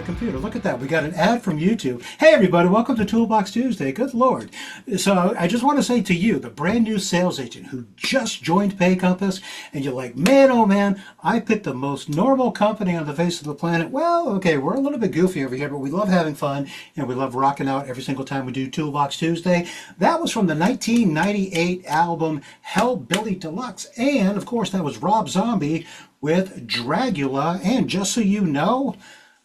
your computer. Look at that. We got an ad from YouTube. Hey, everybody. Welcome to Toolbox Tuesday. Good Lord. So I just want to say to you, the brand new sales agent who just joined PayCompass, and you're like, man, oh man, I picked the most normal company on the face of the planet. Well, okay, we're a little bit goofy over here, but we love having fun, and we love rocking out every single time we do Toolbox Tuesday. That was from the 1998 album Hellbilly Deluxe. And, of course, that was Rob Zombie with Dragula. And just so you know,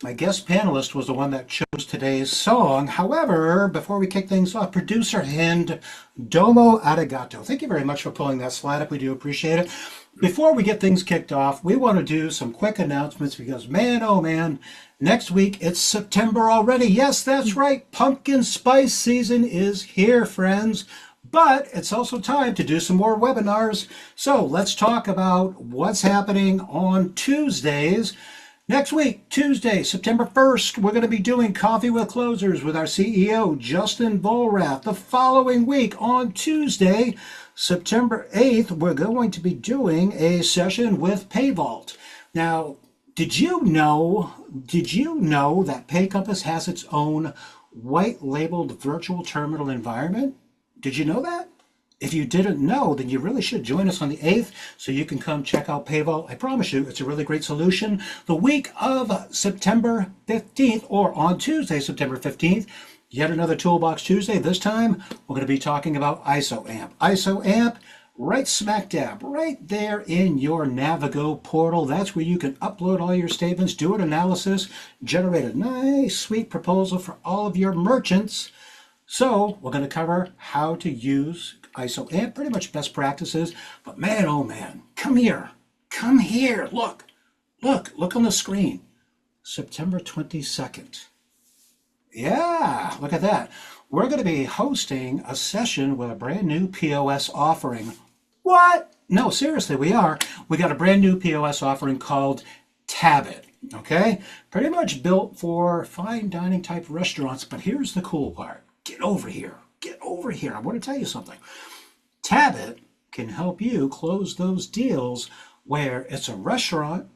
my guest panelist was the one that chose today's song. However, before we kick things off, producer Hind, Domo Arigato. Thank you very much for pulling that slide up. We do appreciate it. Before we get things kicked off, we want to do some quick announcements because, man, oh man, next week it's September already. Yes, that's right. Pumpkin spice season is here, friends. But it's also time to do some more webinars. So let's talk about what's happening on Tuesdays. Next week, Tuesday, September 1st, we're going to be doing Coffee with Closers with our CEO, Justin Vollrath. The following week, on Tuesday, September 8th, we're going to be doing a session with PayVault. Now, did you know that PayCompass has its own white-labeled virtual terminal environment? Did you know that? If you didn't know, then you really should join us on the 8th so you can come check out PayVault. I promise you, it's a really great solution. The week of September 15th, or on Tuesday, September 15th, yet another Toolbox Tuesday. This time, we're going to be talking about ISOAMP. ISOAMP, right smack dab, right there in your Navigo portal. That's where you can upload all your statements, do an analysis, generate a nice, sweet proposal for all of your merchants. So we're going to cover how to use ISOAMP, pretty much best practices. But man, oh man, come here. Look on the screen. September 22nd. Yeah, look at that. We're going to be hosting a session with a brand new POS offering. What? No, seriously, we are. We got a brand new POS offering called Tabit. Okay? Pretty much built for fine dining type restaurants. But here's the cool part. Get over here. I want to tell you something. Tabit can help you close those deals where it's a restaurant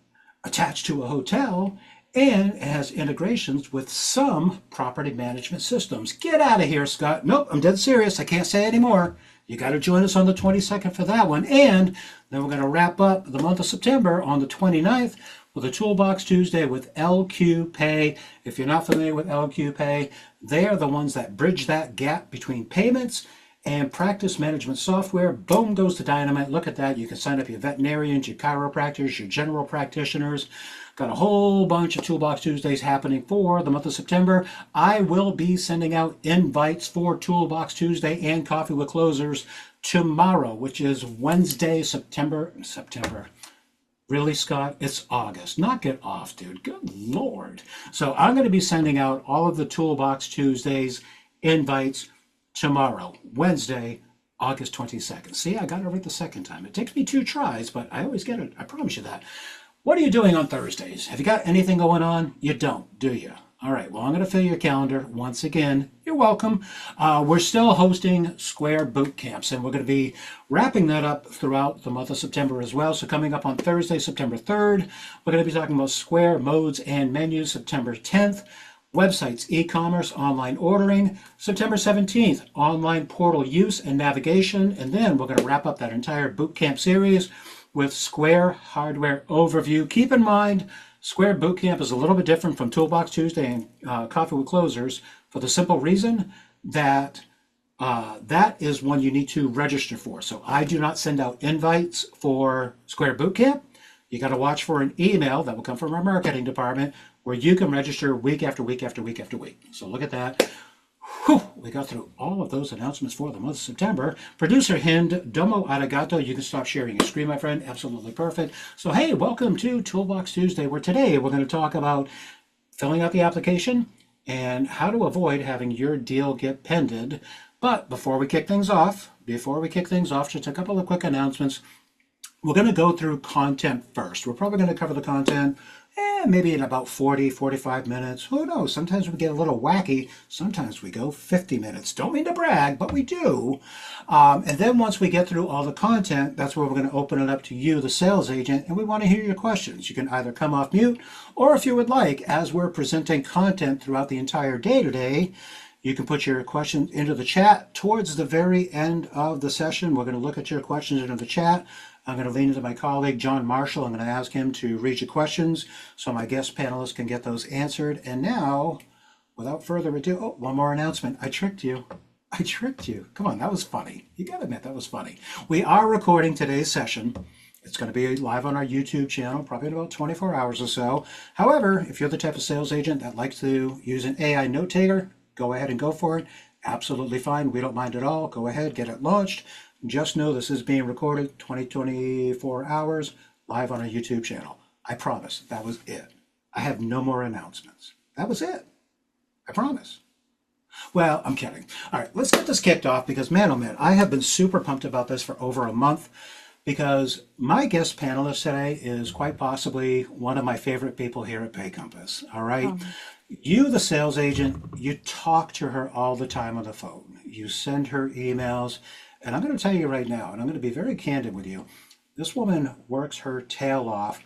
attached to a hotel and it has integrations with some property management systems. Get out of here, Scott. Nope, I'm dead serious. I can't say anymore. You got to join us on the 22nd for that one. And then we're going to wrap up the month of September on the 29th with a Toolbox Tuesday with LQ Pay. If you're not familiar with LQ Pay, they are the ones that bridge that gap between payments and practice management software. Boom goes the dynamite. Look at that. You can sign up your veterinarians, your chiropractors, your general practitioners. Got a whole bunch of Toolbox Tuesdays happening for the month of September. I will be sending out invites for Toolbox Tuesday and Coffee with Closers tomorrow, which is Wednesday, September. Really, Scott? It's August. Knock it off, dude. Good Lord. So I'm going to be sending out all of the Toolbox Tuesdays invites tomorrow, Wednesday, August 22nd. See, I got it right the second time. It takes me 2 tries, but I always get it. I promise you that. What are you doing on Thursdays? Have you got anything going on? You don't, do you? All right, well, I'm going to fill your calendar once again. You're welcome. We're still hosting Square boot camps, and we're going to be wrapping that up throughout the month of September as well. So coming up on Thursday, September 3rd, we're going to be talking about Square modes and menus. September 10th, websites, e-commerce, online ordering. September 17th, online portal use and navigation. And then we're going to wrap up that entire boot camp series with Square hardware overview. Keep in mind, Square Bootcamp is a little bit different from Toolbox Tuesday and Coffee with Closers for the simple reason that that is one you need to register for. So I do not send out invites for Square Bootcamp. You got to watch for an email that will come from our marketing department where you can register week after week after week after week. So look at that. Whew, we got through all of those announcements for the month of September. Producer Hind, Domo Arigato. You can stop sharing your screen, my friend. Absolutely perfect. So, hey, welcome to Toolbox Tuesday, where today we're going to talk about filling out the application and how to avoid having your deal get pended. But before we kick things off, just a couple of quick announcements. We're going to go through content first. We're probably going to cover the content maybe in about 40, 45 minutes. Who knows? Sometimes we get a little wacky. Sometimes we go 50 minutes. Don't mean to brag, but we do. And then once we get through all the content, that's where we're going to open it up to you, the sales agent, and we want to hear your questions. You can either come off mute, or if you would like, as we're presenting content throughout the entire day today, you can put your questions into the chat towards the very end of the session. We're going to look at your questions into the chat. I'm going to lean into my colleague, John Marshall. I'm going to ask him to read your questions so my guest panelists can get those answered. And now, without further ado, oh, one more announcement. I tricked you. I tricked you. Come on, that was funny. You got to admit, that was funny. We are recording today's session. It's going to be live on our YouTube channel, probably in about 24 hours or so. However, if you're the type of sales agent that likes to use an AI note taker, go ahead and go for it. Absolutely fine. We don't mind at all. Go ahead, get it launched. Just know this is being recorded 24 hours live on our YouTube channel. I promise. That was it. I have no more announcements. That was it. I promise. Well, I'm kidding. All right, let's get this kicked off because, man, oh man, I have been super pumped about this for over a month because my guest panelist today is quite possibly one of my favorite people here at PayCompass. All right. You, the sales agent, you talk to her all the time on the phone. You send her emails. And I'm going to tell you right now, and I'm going to be very candid with you, this woman works her tail off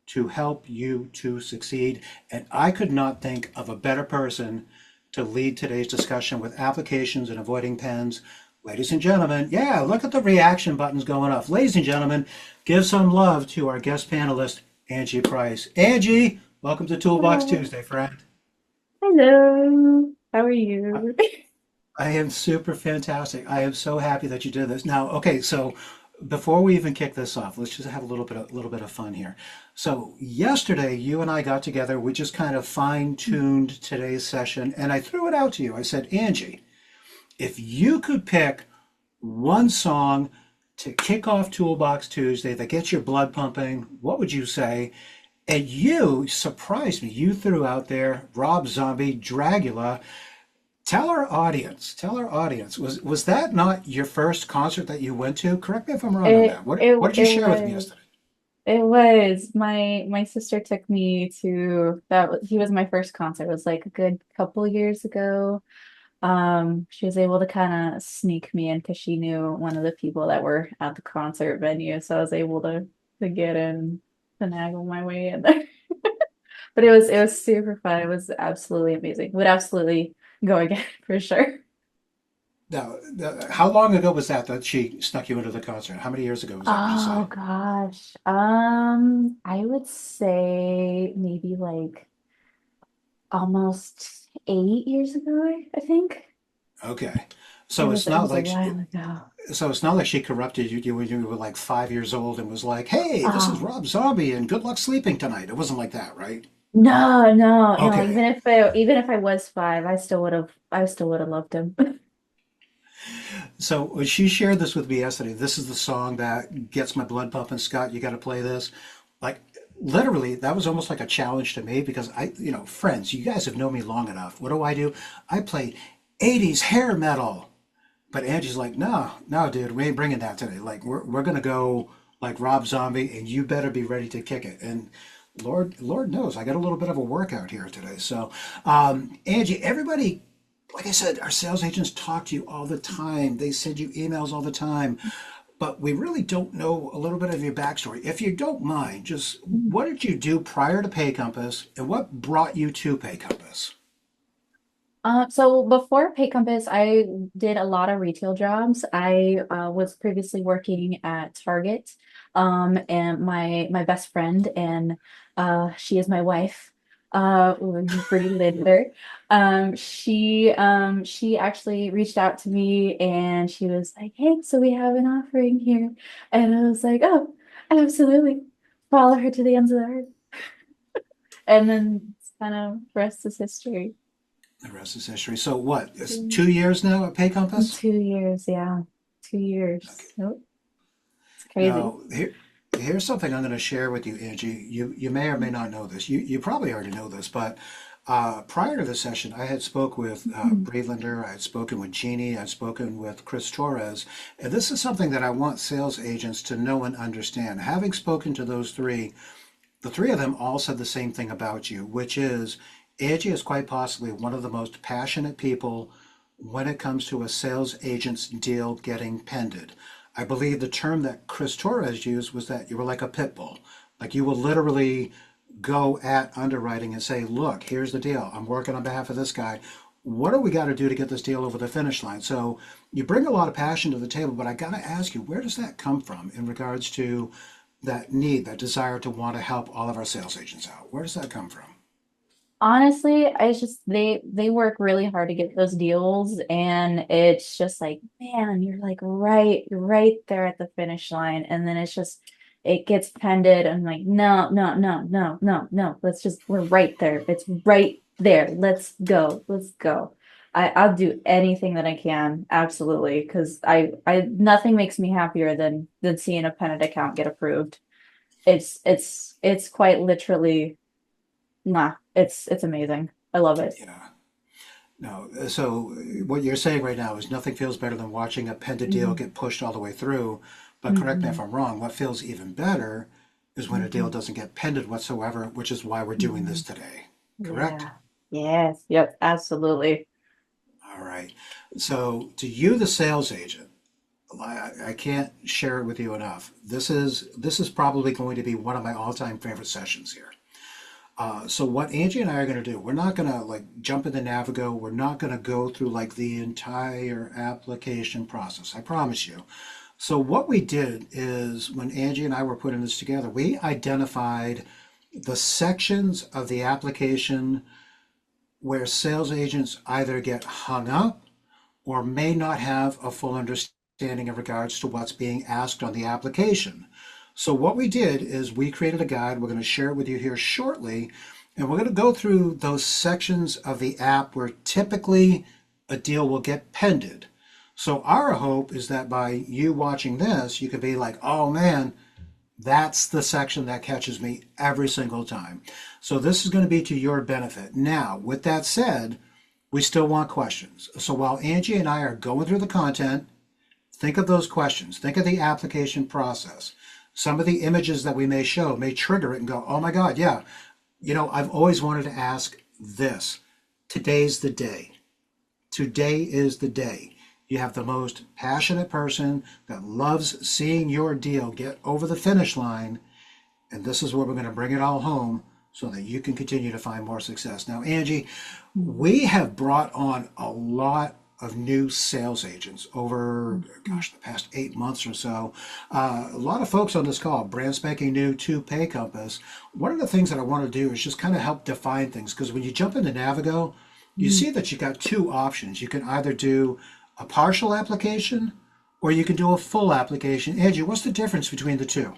to help you to succeed. And I could not think of a better person to lead today's discussion with applications and avoiding pens. Ladies and gentlemen, yeah, look at the reaction buttons going off. Ladies and gentlemen, give some love to our guest panelist, Angie Price. Angie, welcome to Toolbox Hello. Tuesday, friend. Hello. How are you? I am super fantastic. I am so happy that you did this. Now, okay, so before we even kick this off, let's just have a little bit of fun here. So yesterday, you and I got together. We just kind of fine-tuned today's session, and I threw it out to you. I said, Angie, if you could pick one song to kick off Toolbox Tuesday that gets your blood pumping, what would you say? And you surprised me. You threw out there Rob Zombie, Dragula. Tell our audience, was that not your first concert that you went to? Correct me if I'm wrong on It that. What it what did you it share with me was yesterday? it was my sister took me to he was my first concert. It was like a good couple years ago. She was able to kind of sneak me in because she knew one of the people that were at the concert venue, so I was able to get in, finagle my way in there. But it was super fun. It was absolutely amazing. Would absolutely go again for sure. Now, how long ago was that she snuck you into the concert? How many years ago was that, would you Oh say? gosh. I would say maybe like almost 8 years ago, I think. Okay. It So was it's it not was a like while ago. she corrupted you when you were like 5 years old and was like, "Hey, this is Oh Rob Zombie and good luck sleeping tonight." It wasn't like that, right? no, no, no. Okay. Even if I was five, I still would have loved him. So when she shared this with me yesterday, this is the song that gets my blood pumping. Scott, you got to play this. Like literally, that was almost like a challenge to me because friends, you guys have known me long enough. What do? I play 80s hair metal. But Angie's like, no, no, dude, we ain't bringing that today. Like we're gonna go like Rob Zombie, and you better be ready to kick it. And Lord knows, I got a little bit of a workout here today. So, Angie, everybody, like I said, our sales agents talk to you all the time. They send you emails all the time, but we really don't know a little bit of your backstory. If you don't mind, just what did you do prior to PayCompass, and what brought you to PayCompass? So before PayCompass, I did a lot of retail jobs. I was previously working at Target, and my best friend, and she is my wife. We're pretty later. She actually reached out to me, and she was like, "Hey, so we have an offering here," and I was like, "Oh, absolutely." Follow her to the ends of the earth, and then it's kind of rest is history. The rest is history. So what? It's 2 years now at PayCompass? 2 years, yeah. 2 years. Nope. It's crazy. Now, here's something I'm going to share with you, Angie. You may or may not know this. You probably already know this, but prior to the session, I had spoke with Mhm. Breedlander, I had spoken with Jeannie, I'd spoken with Chris Torres, and this is something that I want sales agents to know and understand. Having spoken to those three, the three of them all said the same thing about you, which is Angie is quite possibly one of the most passionate people when it comes to a sales agent's deal getting pended. I believe the term that Chris Torres used was that you were like a pit bull. Like you will literally go at underwriting and say, look, here's the deal. I'm working on behalf of this guy. What do we got to do to get this deal over the finish line? So you bring a lot of passion to the table, but I got to ask you, where does that come from in regards to that need, that desire to want to help all of our sales agents out? Where does that come from? Honestly, I just they work really hard to get those deals, and it's just like, man, you're like you're right there at the finish line, and then it's just it gets pended. I'm like, no, no, no, no, no, no. We're right there. It's right there. Let's go. Let's go. I'll do anything that I can, absolutely, because I nothing makes me happier than seeing a pending account get approved. It's quite literally. Nah, it's amazing. I love it. Yeah. No. So what you're saying right now is nothing feels better than watching a pending deal Mhm, get pushed all the way through. But correct me if mhm, I'm wrong, what feels even better is when a deal mhm, doesn't get pended whatsoever, which is why we're doing this mhm. today. Correct? Yeah. Yes. Yep. Absolutely. All right. So to you, the sales agent, I can't share it with you enough. This is probably going to be one of my all-time favorite sessions here. So what Angie and I are going to do, we're not going to like jump into Navigo. We're not going to go through like the entire application process. I promise you. So what we did is when Angie and I were putting this together, we identified the sections of the application where sales agents either get hung up or may not have a full understanding in regards to what's being asked on the application. So what we did is we created a guide. We're going to share it with you here shortly, and we're going to go through those sections of the app where typically a deal will get pended. So our hope is that by you watching this, you could be like, oh man, that's the section that catches me every single time. So this is going to be to your benefit. Now, with that said, we still want questions. So while Angie and I are going through the content, think of those questions. Think of the application process. Some of the images that we may show may trigger it and go, oh my God, yeah, I've always wanted to ask this. Today's the day. Today is the day. You have the most passionate person that loves seeing your deal get over the finish line, and this is where we're going to bring it all home so that you can continue to find more success. Now, Angie, Mhm, we have brought on a lot of new sales agents over, mhm, gosh, the past 8 months or so. A lot of folks on this call, brand spanking new to PayCompass. One of the things that I want to do is just kind of help define things because when you jump into Navigo, you mhm. see that you got two options. You can either do a partial application or you can do a full application. Angie, what's the difference between the two?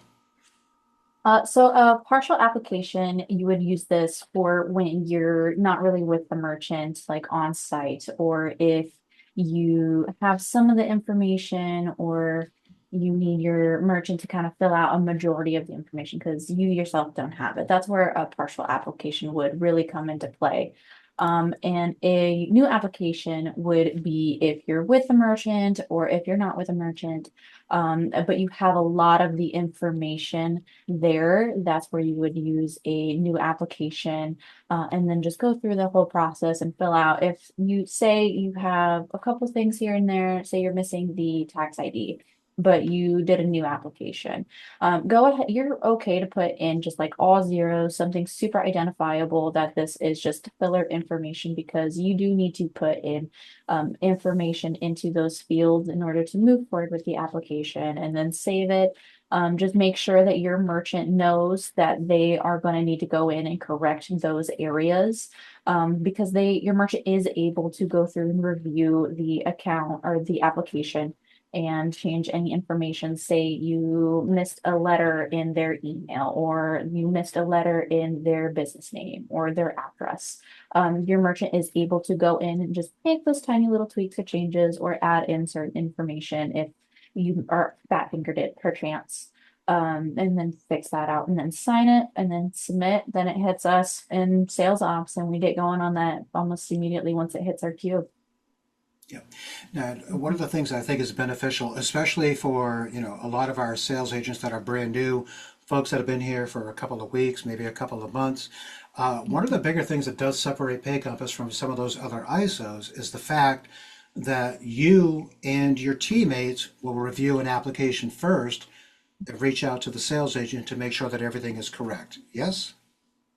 So a partial application, you would use this for when you're not really with the merchant, like on site, or if you have some of the information, or you need your merchant to kind of fill out a majority of the information because you yourself don't have it. That's where a partial application would really come into play. And a new application would be if you're with a merchant or if you're not with a merchant, but you have a lot of the information there. That's where you would use a new application, and then just go through the whole process and fill out. If you say you have a couple things here and there, say you're missing the tax ID, but you did a new application, go ahead. You're okay to put in just like all zeros, something super identifiable that this is just filler information because you do need to put in information into those fields in order to move forward with the application and then save it. Just make sure that your merchant knows that they are going to need to go in and correct those areas, because your merchant is able to go through and review the account or the application and change any information. Say you missed a letter in their email, or you missed a letter in their business name or their address. Your merchant is able to go in and just make those tiny little tweaks or changes or add in certain information if you are fat fingered it perchance. And then fix that out and then sign it and then submit. Then it hits us in sales ops and we get going on that almost immediately once it hits our queue. Yeah. Now, one of Mhm, the things I think is beneficial, especially for, a lot of our sales agents that are brand new, folks that have been here for a couple of weeks, maybe a couple of months. One of the bigger things that does separate PayCompass from some of those other ISOs is the fact that you and your teammates will review an application first and reach out to the sales agent to make sure that everything is correct. Yes?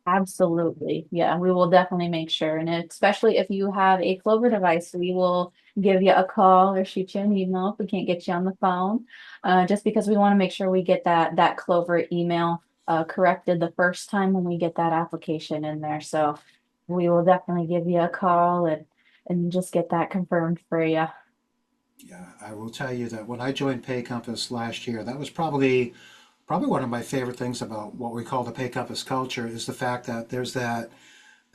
Absolutely. Yeah, we will definitely make sure. And especially if you have a Clover device, we will give you a call or shoot you an email if we can't get you on the phone. Just because we want to make sure we get that Clover email corrected the first time when we get that application in there. So we will definitely give you a call and just get that confirmed for you. Yeah, I will tell you that when I joined PayCompass last year, that was probably one of my favorite things about what we call the PayCompass culture is the fact that there's that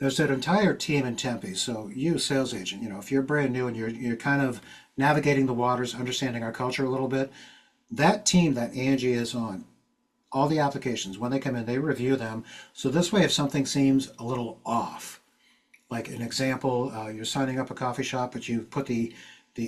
entire team in Tempe. So you, sales agent, if you're brand new and you're kind of navigating the waters, understanding our culture a little bit, that team that Angie is on, all the applications, when they come in, they review them. So this way, if something seems a little off, like an example, you're signing up a coffee shop, but you put the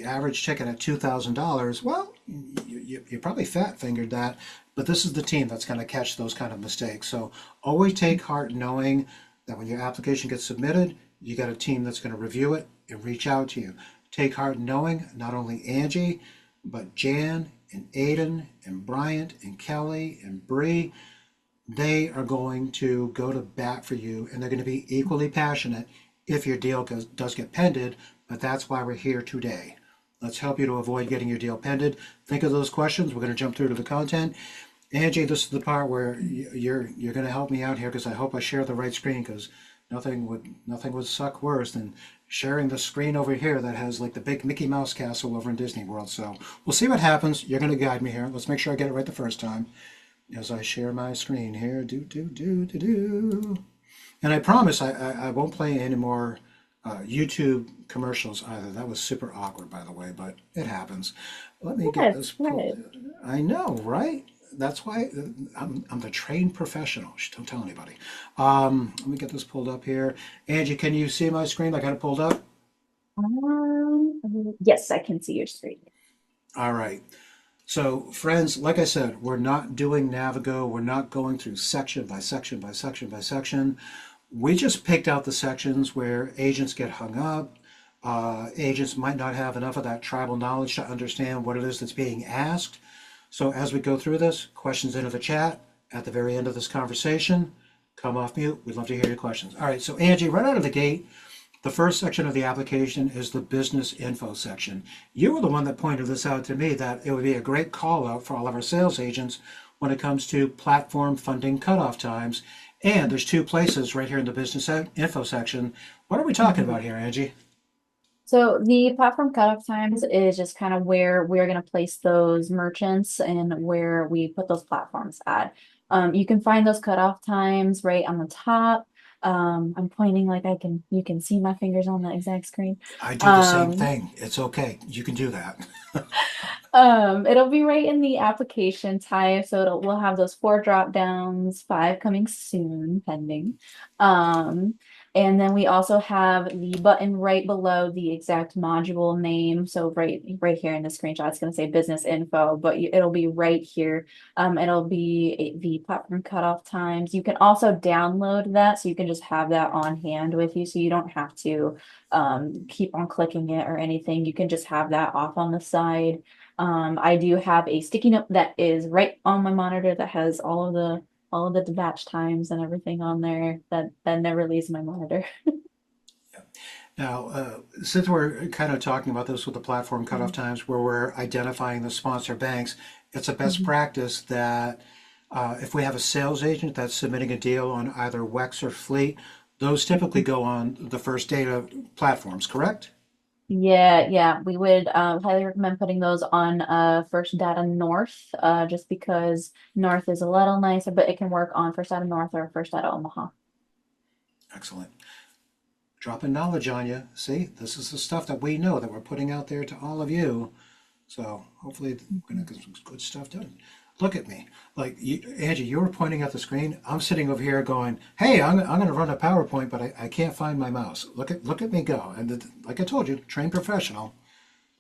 average ticket at $2,000. Well, you probably fat fingered that, but this is the team that's going to catch those kind of mistakes. So always take heart knowing that when your application gets submitted, you got a team that's going to review it and reach out to you. Take heart knowing not only Angie, but Jan and Aiden and Bryant and Kelly and Bree, they are going to go to bat for you and they're going to be equally passionate if your deal does get pended, but that's why we're here today. Let's help you to avoid getting your deal pended. Think of those questions. We're going to jump through to the content. Angie, this is the part where you're going to help me out here because I hope I share the right screen because nothing would suck worse than sharing the screen over here that has like the big Mickey Mouse castle over in Disney World. So we'll see what happens. You're going to guide me here. Let's make sure I get it right the first time as I share my screen here. Do. And I promise I won't play any more YouTube commercials either. That was super awkward, by the way, but it happens. Let me get Yes, this right. pulled. I know, right? That's why I'm the trained professional. Shh, don't tell anybody. Let me get this pulled up here. Angie, can you see my screen? I got it pulled up. Yes, I can see your screen. All right. So, friends, like I said, we're not doing Navigo. We're not going through section by section by section by section. We just picked out the sections where agents get hung up. Agents might not have enough of that tribal knowledge to understand what it is that's being asked. So as we go through this, questions into the chat at the very end of this conversation. Come off mute. We'd love to hear your questions. All right, so Angie, right out of the gate, the first section of the application is the business info section. You were the one that pointed this out to me that it would be a great call out for all of our sales agents when it comes to platform funding cutoff times. And there's two places right here in the business info section. What are we talking Mhm. about here, Angie? So the platform cutoff times is just kind of where we're going to place those merchants and where we put those platforms at. You can find those cutoff times right on the top. I'm pointing like you can see my fingers on the exact screen. I do the same Um, thing. It's okay. You can do that. It'll be right in the application type. So we'll have those four drop downs, five coming soon, pending. Um, and then we also have the button right below the exact module name. So right here in the screenshot, it's going to say business info, but it'll be right here. It'll be the platform cutoff times. You can also download that, so you can just have that on hand with you, so you don't have to keep on clicking it or anything. You can just have that off on the side. I do have a sticky note that is right on my monitor that has all of the batch times and everything on there that never leaves my monitor. Now, since we're kind of talking about this with the platform cutoff Mhm, times where we're identifying the sponsor banks, it's a best mhm, practice that if we have a sales agent that's submitting a deal on either Wex or Fleet, those typically mhm. go on the first data platforms, correct? Yeah, we would highly recommend putting those on First Data North, just because North is a little nicer, but it can work on First Data North or First Data Omaha. Excellent. Dropping knowledge on you. See, this is the stuff that we know that we're putting out there to all of you. So hopefully we're going Mhm. to get some good stuff done. Look at me. Like, Angie, you were pointing at the screen. I'm sitting over here going, hey, I'm going to run a PowerPoint, but I can't find my mouse. Look at me go. And like I told you, trained professional.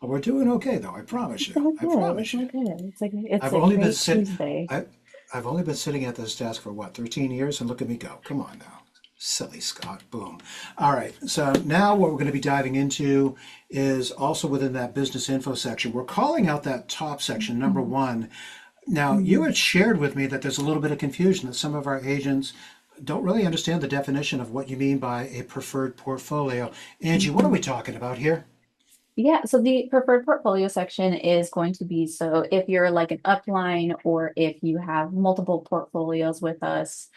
But we're doing okay, though. I promise It's you. all I good. It's promise you. all good. It's I've a only been great sit. Tuesday. I, I've only been sitting at this desk for what, 13 years? And look at me go. Come on now. Silly Scott. Boom. All right. So now what we're going to be diving into is also within that business info section. We're calling out that top section, number Mhm. one. Now, you Mhm. had shared with me that there's a little bit of confusion that some of our agents don't really understand the definition of what you mean by a preferred portfolio. Angie, what are we Mhm. talking about here? Yeah, so the preferred portfolio section is going to be so if you're like an upline or if you have multiple portfolios with us,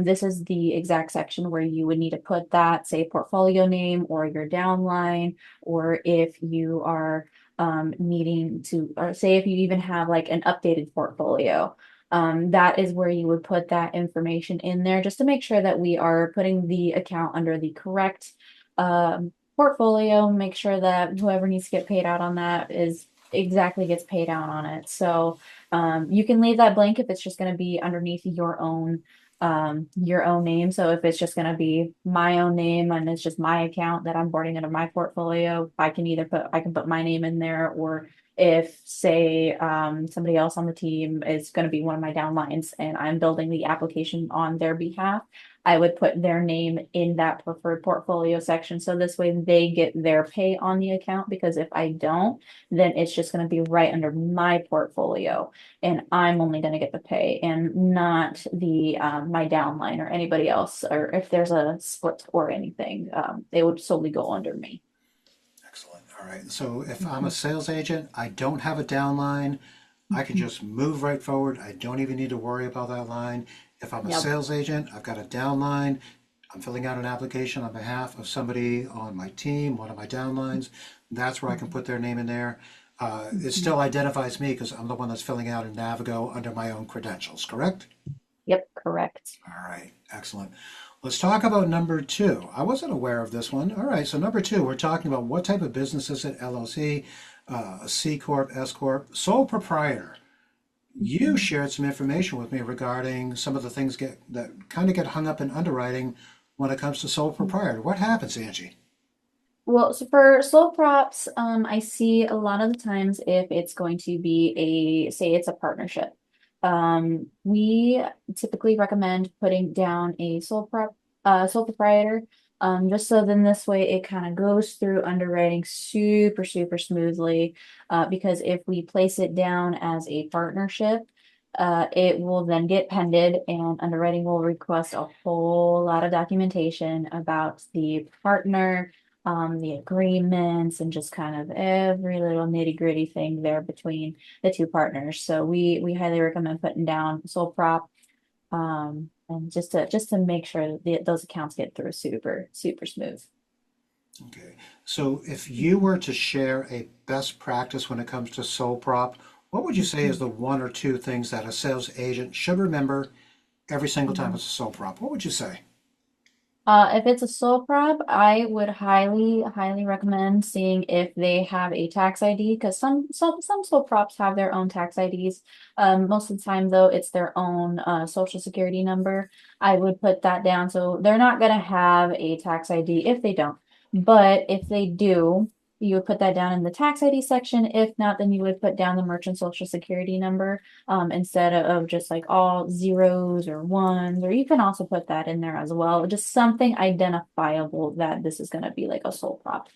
this is the exact section where you would need to put that, say, portfolio name or your downline, or if you are needing to, or say if you even have like an updated portfolio. That is where you would put that information in there just to make sure that we are putting the account under the correct portfolio, make sure that whoever needs to get paid out on that is exactly gets paid out on it. So you can leave that blank if it's just going to be underneath your own name. So if it's just going to be my own name and it's just my account that I'm boarding under my portfolio, I can put my name in there, or if say somebody else on the team is going to be one of my downlines and I'm building the application on their behalf, I would put their name in that preferred portfolio section. So this way they get their pay on the account, because if I don't, then it's just going to be right under my portfolio and I'm only going to get the pay and not the my downline or anybody else. Or if there's a split or anything, they would solely go under me. Excellent. All right. So if I'm a Mhm. sales agent, I don't have a downline, I can Mhm. just move right forward. I don't even need to worry about that line. If I'm a Yep. sales agent, I've got a downline. I'm filling out an application on behalf of somebody on my team, one of my downlines. That's where I can Mhm. put their name in there. It Mhm. still identifies me because I'm the one that's filling out in Navigo under my own credentials, correct? Yep, correct. All right, excellent. Let's talk about number two. I wasn't aware of this one. All right, so number two, we're talking about what type of business is it? LLC, C Corp, S Corp, sole proprietor. You Mhm. shared some information with me regarding some of the things that kind of get hung up in underwriting when it comes to sole proprietor. What happens, Angie? Well, so for sole props, I see a lot of the times if it's going to be say it's a partnership. We typically recommend putting down a sole proprietor, just so then this way it kind of goes through underwriting super, super smoothly. Because if we place it down as a partnership, it will then get pended and underwriting will request a whole lot of documentation about the partner, the agreements, and just kind of every little nitty gritty thing there between the two partners. So we highly recommend putting down sole prop, and just to make sure that those accounts get through super super smooth. Okay, so if you were to share a best practice when it comes to sole prop, what would you say is Mhm. the one or two things that a sales agent should remember every single time Mhm. it's a sole prop? What would you say? If it's a sole prop, I would highly, highly recommend seeing if they have a tax ID, because some sole props have their own tax IDs. Most of the time, though, it's their own social security number. I would put that down, so they're not gonna have a tax ID if they don't. But if they do, you would put that down in the tax ID section. If not, then you would put down the merchant social security number, instead of just like all zeros or ones, or you can also put that in there as well. Just something identifiable that this is going to be like a sole prop.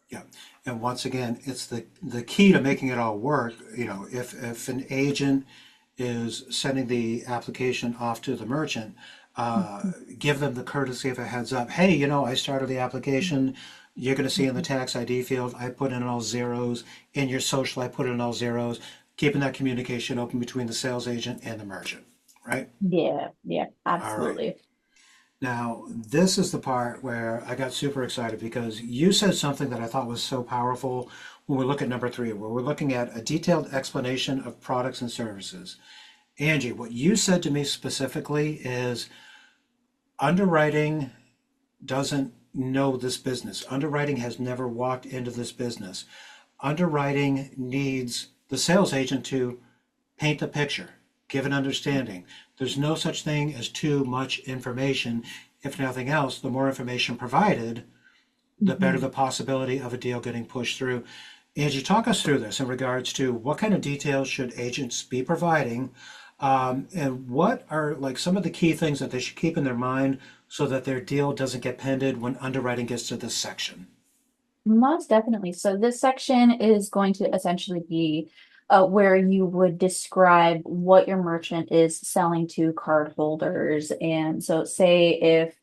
Yeah, and once again, it's the key to making it all work. You know, if an agent is sending the application off to the merchant, uh, Mhm. give them the courtesy of a heads up. Hey, you know, I started the application. You're going to see in the Mhm. tax ID field, I put in all zeros. In your social, I put in all zeros. Keeping that communication open between the sales agent and the merchant, right? Yeah, yeah, All right. absolutely. Now, this is the part where I got super excited because you said something that I thought was so powerful when we look at number three, where we're looking at a detailed explanation of products and services. Angie, what you said to me specifically is underwriting doesn't know this business. Underwriting has never walked into this business. Underwriting needs the sales agent to paint the picture, give an understanding. There's no such thing as too much information. If nothing else, the more information provided, the better Mhm. the possibility of a deal getting pushed through. Angie, talk us through this in regards to what kind of details should agents be providing And what are like some of the key things that they should keep in their mind so that their deal doesn't get pended when underwriting gets to this section? Most definitely. So this section is going to essentially be where you would describe what your merchant is selling to card holders. And so say if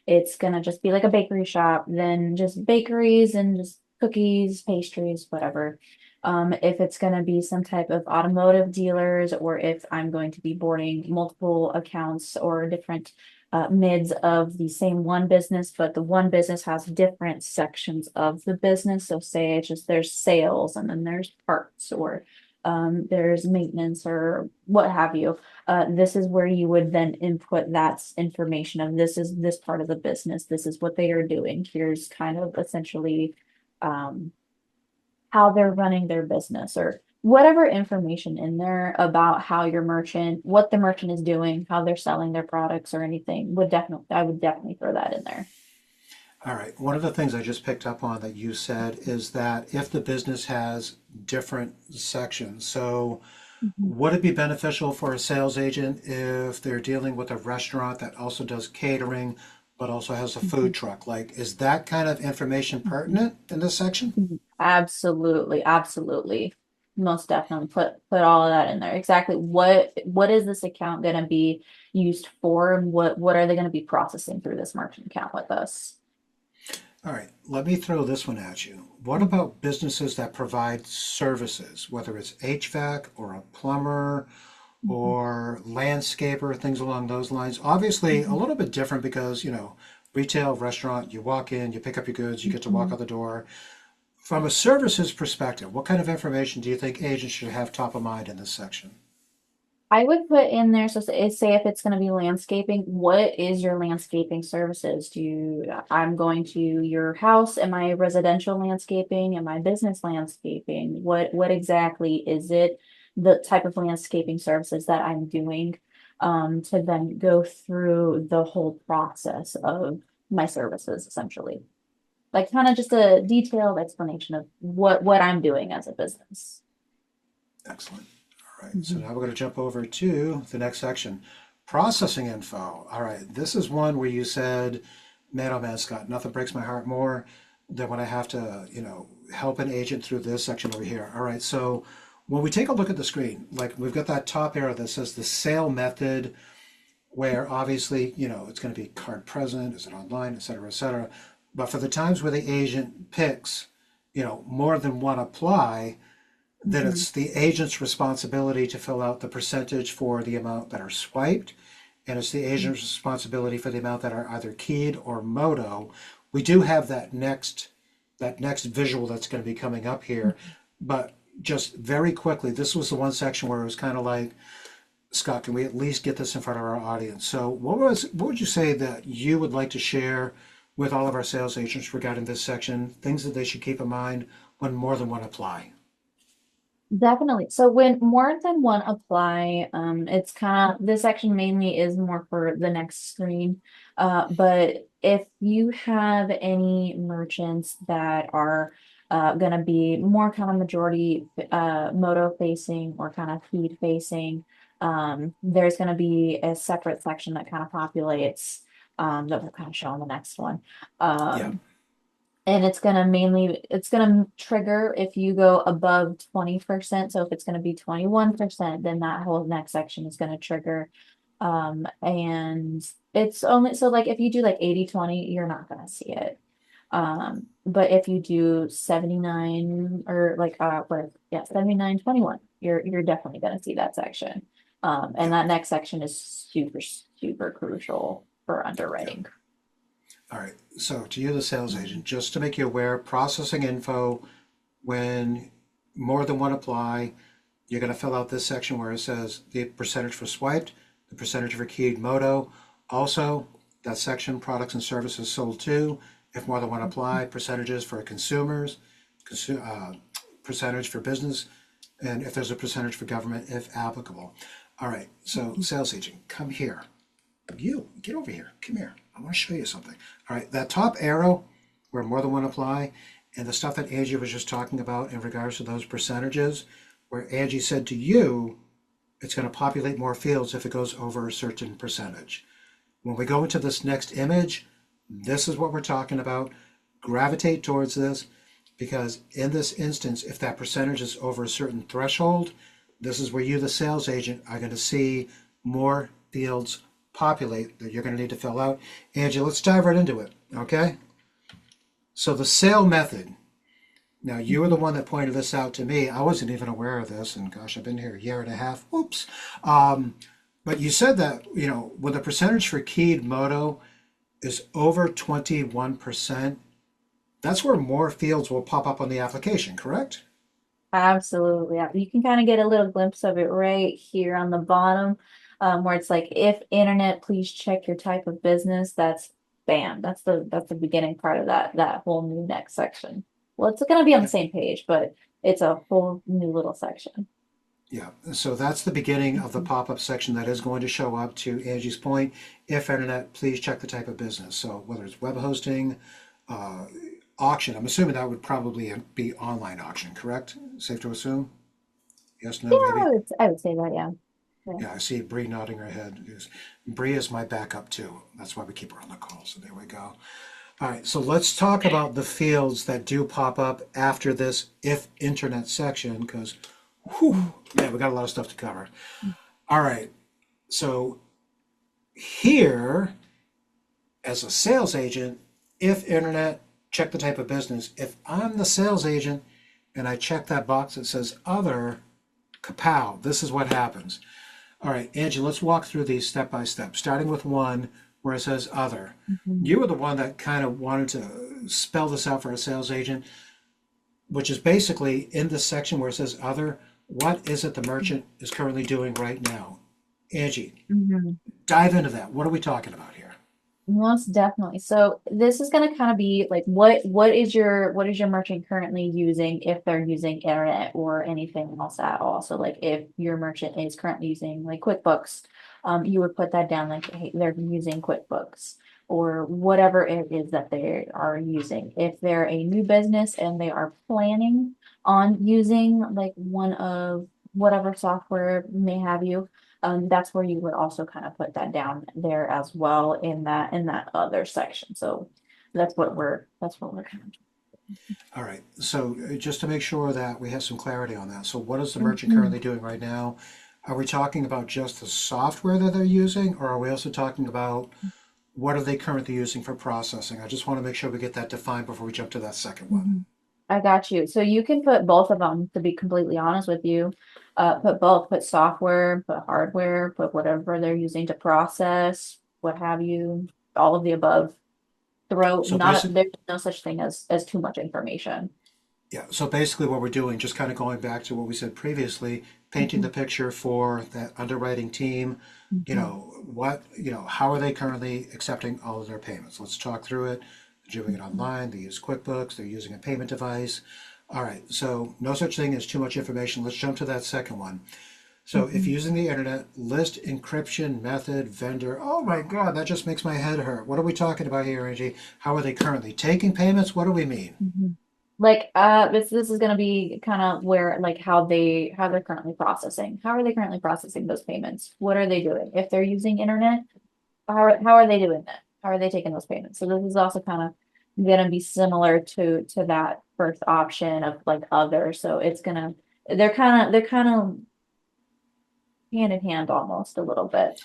it's gonna just be like a bakery shop, then just bakeries and just cookies, pastries, whatever. If it's gonna be some type of automotive dealers, or if I'm going to be boarding multiple accounts or different mids of the same one business, but the one business has different sections of the business. So say it's just there's sales and then there's parts or there's maintenance or what have you. This is where you would then input that information of this is this part of the business. This is what they are doing. Here's kind of essentially um, how they're running their business or whatever information in there about how your merchant, what the merchant is doing, how they're selling their products or anything I would definitely throw that in there. All right. One of the things I just picked up on that you said is that if the business has different sections, so Mhm, would it be beneficial for a sales agent if they're dealing with a restaurant that also does catering, but also has a mhm, food truck? Like, is that kind of information mhm, pertinent in this section? mhm. Absolutely, absolutely. Most definitely put all of that in there. Exactly what is this account going to be used for and what are they going to be processing through this merchant account with us? All right, let me throw this one at you. What Mhm, about businesses that provide services, whether it's HVAC or a plumber mhm, or landscaper, things along those lines? Obviously, a mhm, little bit different because, retail, restaurant, you walk in, you pick up your goods, you get to walk mhm. out the door. From a services perspective, what kind of information do you think agents should have top of mind in this section? I would put in there, so say if it's going to be landscaping, what is your landscaping services? I'm going to your house, am I residential landscaping? Am I business landscaping? What exactly is it? The type of landscaping services that I'm doing, to then go through the whole process of my services, essentially. Like kind of just a detailed explanation of what I'm doing as a business. Excellent. All right, so Mhm, now we're going to jump over to the next section, processing info. All right, this is one where you said, man, oh man, Scott, nothing breaks my heart more than when I have to, help an agent through this section over here. All right, so when we take a look at the screen, like we've got that top arrow that says the sale method, where obviously, it's going to be card present, is it online, et cetera, et cetera. But for the times where the agent picks, more than one apply, then mhm, it's the agent's responsibility to fill out the percentage for the amount that are swiped, and it's the agent's responsibility for the amount that are either keyed or moto. We do have that next visual that's going to be coming up here, mhm. but just very quickly, this was the one section where it was kind of like, Scott, can we at least get this in front of our audience? So what would you say that you would like to share with all of our sales agents regarding this section, things that they should keep in mind when more than one apply? Definitely. So when more than one apply, it's kind of this section mainly is more for the next screen. But if you have any merchants that are going to be more kind of majority moto facing or kind of feed facing, there's going to be a separate section that kind of populates that will kind of show on the next one. Yeah. Um, and it's gonna trigger if you go above 20%. So if it's gonna be 21%, then that whole next section is gonna trigger. And it's only so like if you do like 80/20, you're not gonna see it. But if you do 79 or like what yeah, 79/21, you're definitely gonna see that section. And Yeah. that next section is super, super crucial for Yeah. underwriting. All right. So to you, the sales Mhm, agent, just to make you aware, processing info, when more than one apply, you're going to fill out this section where it says the percentage for swiped, the percentage for keyed moto. Also, that section, products and services sold to, if more than one apply, percentages for consumers, percentage for business, and if there's a percentage for government, if applicable. All right. So mhm, sales agent, come here. You get over here. Come here. I want to show you something. All right, that top arrow where more than one apply, and the stuff that Angie was just talking about in regards to those percentages, where Angie said to you, it's going to populate more fields if it goes over a certain percentage. When we go into this next image, this is what we're talking about. Gravitate towards this because in this instance, if that percentage is over a certain threshold, this is where you, the sales agent, are going to see more fields populate that you're going to need to fill out. Angie, let's dive right into it, okay? So the sale method. Now, you were the one that pointed this out to me. I wasn't even aware of this, and gosh, I've been here a year and a half. Oops. But you said that, when the percentage for keyed moto is over 21%, that's where more fields will pop up on the application, correct? Absolutely. Yeah. You can kind of get a little glimpse of it right here on the bottom, where it's like, if internet, please check your type of business. That's bam. That's the beginning part of that whole new next section. Well, it's gonna be on the Yeah. same page, but it's a whole new little section. Yeah. So that's the beginning of the Mhm. pop-up section that is going to show up to Angie's point. If internet, please check the type of business. So whether it's web hosting, uh, auction, I'm assuming that would probably be online auction, correct? Safe to assume? Yes, Yeah, no, maybe? I would say that, yeah. Yeah. Yeah, I see Bree nodding her head. Bree is my backup too. That's why we keep her on the call. So there we go. All right, so let's talk about the fields that do pop up after this if internet section, because man, we got a lot of stuff to cover. All right, so here, as a sales agent, if internet, check the type of business. If I'm the sales agent and I check that box that says other, kapow, this is what happens. All right, Angie, let's walk through these step by step, starting with one where it says other. Mhm. You were the one that kind of wanted to spell this out for a sales agent, which is basically in this section where it says other, what is it the merchant is currently doing right now? Angie, Mhm. dive into that. What are we talking about here? Most definitely. So this is going to kind of be like, what is your merchant currently using, if they're using internet or anything else at all. So like if your merchant is currently using like QuickBooks, you would put that down like, hey, they're using QuickBooks or whatever it is that they are using. If they're a new business and they are planning on using like one of whatever software may have you, that's where you would also kind of put that down there as well in that other section. So that's what we're kind All right, so just to make sure that we have some clarity on that. So what is the of. merchant currently doing right now? Are we talking about just the software that they're using, or are we also talking about what are they currently using for processing? I just want to make sure we get that defined before we jump to that second one. Mhm. I got you. So you can put both of them, to be completely honest with you. Put both, put software, put hardware, put whatever they're using to process, what have you, all of the above. Throw So not basic, there's no such thing as too much information. yeah, so basically what we're doing, just kind of going back to what we said previously, painting the Mhm. picture for that underwriting team, Mhm. how are they currently accepting all of their payments? Let's talk through it. They're doing it Mhm. online, they use QuickBooks, they're using a payment device. All right, so no such thing as too much information. Let's jump to that second one. So if Mhm. using the internet, list encryption method, vendor, oh my God, that just makes my head hurt. What are we talking about here, Angie? How are they currently taking payments? What do we mean? Mhm. Like this is gonna be kind of where like how they're currently processing. How are they currently processing those payments? What are they doing? If they're using internet, how are they doing that? How are they taking those payments? So this is also kind of gonna be similar to that first option of like other. So it's gonna they're kind of hand in hand almost a little bit.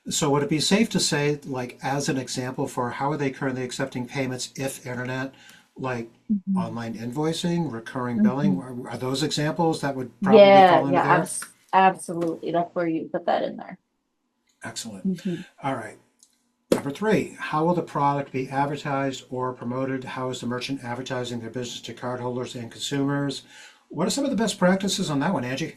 So would it be safe to say, like, as an example for how are they currently accepting payments if internet, like Mhm. online invoicing, recurring billing, Mhm. are those examples that would probably Yeah, fall into yeah, there? absolutely. That's where you put that in there. Excellent. Mhm. All right. Number three, how will the product be advertised or promoted? How is the merchant advertising their business to cardholders and consumers? What are some of the best practices on that one, Angie?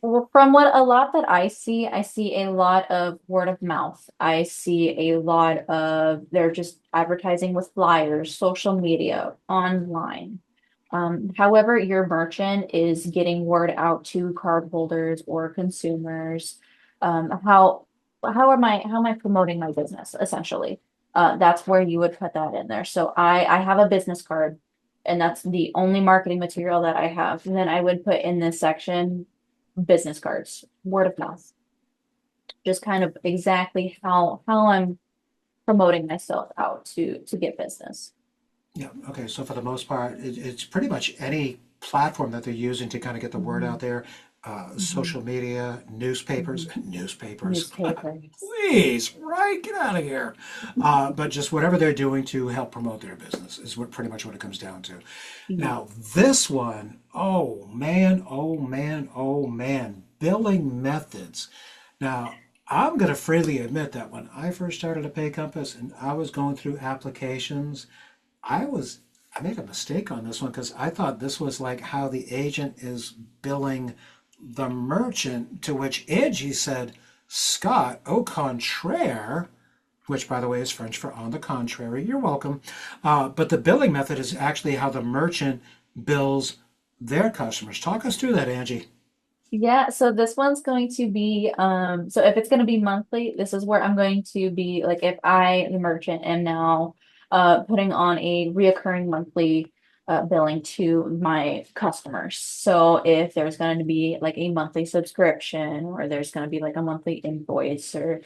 Well, from what a lot that I see a lot of word of mouth. I see a lot of they're just advertising with flyers, social media, online. However, your merchant is getting word out to cardholders or consumers. How am I promoting my business essentially? That's where you would put that in there. So I have a business card, and that's the only marketing material that I have. And then I would put in this section business cards, word of mouth, just kind of exactly how I'm promoting myself out to get business. Yeah. Okay. So for the most part, it's pretty much any platform that they're using to kind of get the word Mhm, out there. mhm, Social media, newspapers, mhm. newspapers. Newspapers. Please, right? Get out of here. But just whatever they're doing to help promote their business is what pretty much what it comes down to. Yeah. Now, this one, oh man, oh man, oh man, billing methods. Now, I'm going to freely admit that when I first started at PayCompass and I was going through applications, I was I made a mistake on this one because I thought this was like how the agent is billing the merchant, to which Angie said, Scott, au contraire, which by the way is French for on the contrary, you're welcome. But the billing method is actually how the merchant bills their customers. Talk us through that, Angie. Yeah, so this one's going to be so if it's going to be monthly, this is where I'm going to be like if I, the merchant, am now putting on a reoccurring monthly billing to my customers. So if there's going to be like a monthly subscription or there's going to be like a monthly invoice or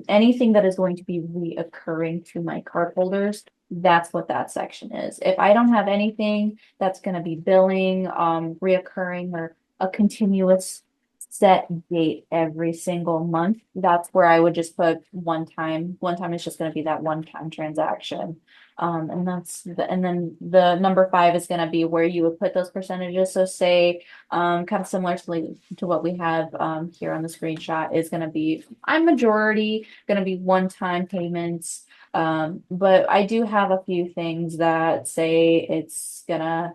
anything that is going to be reoccurring to my cardholders, that's what that section is. If I don't have anything that's going to be billing, reoccurring or a continuous set date every single month, that's where I would just put one time. One time is just going to be that one time transaction. And then the number five is going to be where you would put those percentages. So say, kind of similar to what we have here on the screenshot is going to be, I'm majority going to be one-time payments. But I do have a few things that say it's gonna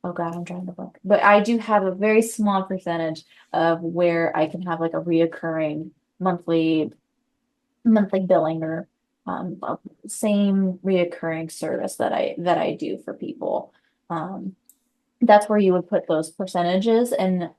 oh God, I'm trying to look. But I do have a very small percentage of where I can have like a reoccurring monthly monthly billing or same reoccurring service that I do for people. Um, that's where you would put those percentages and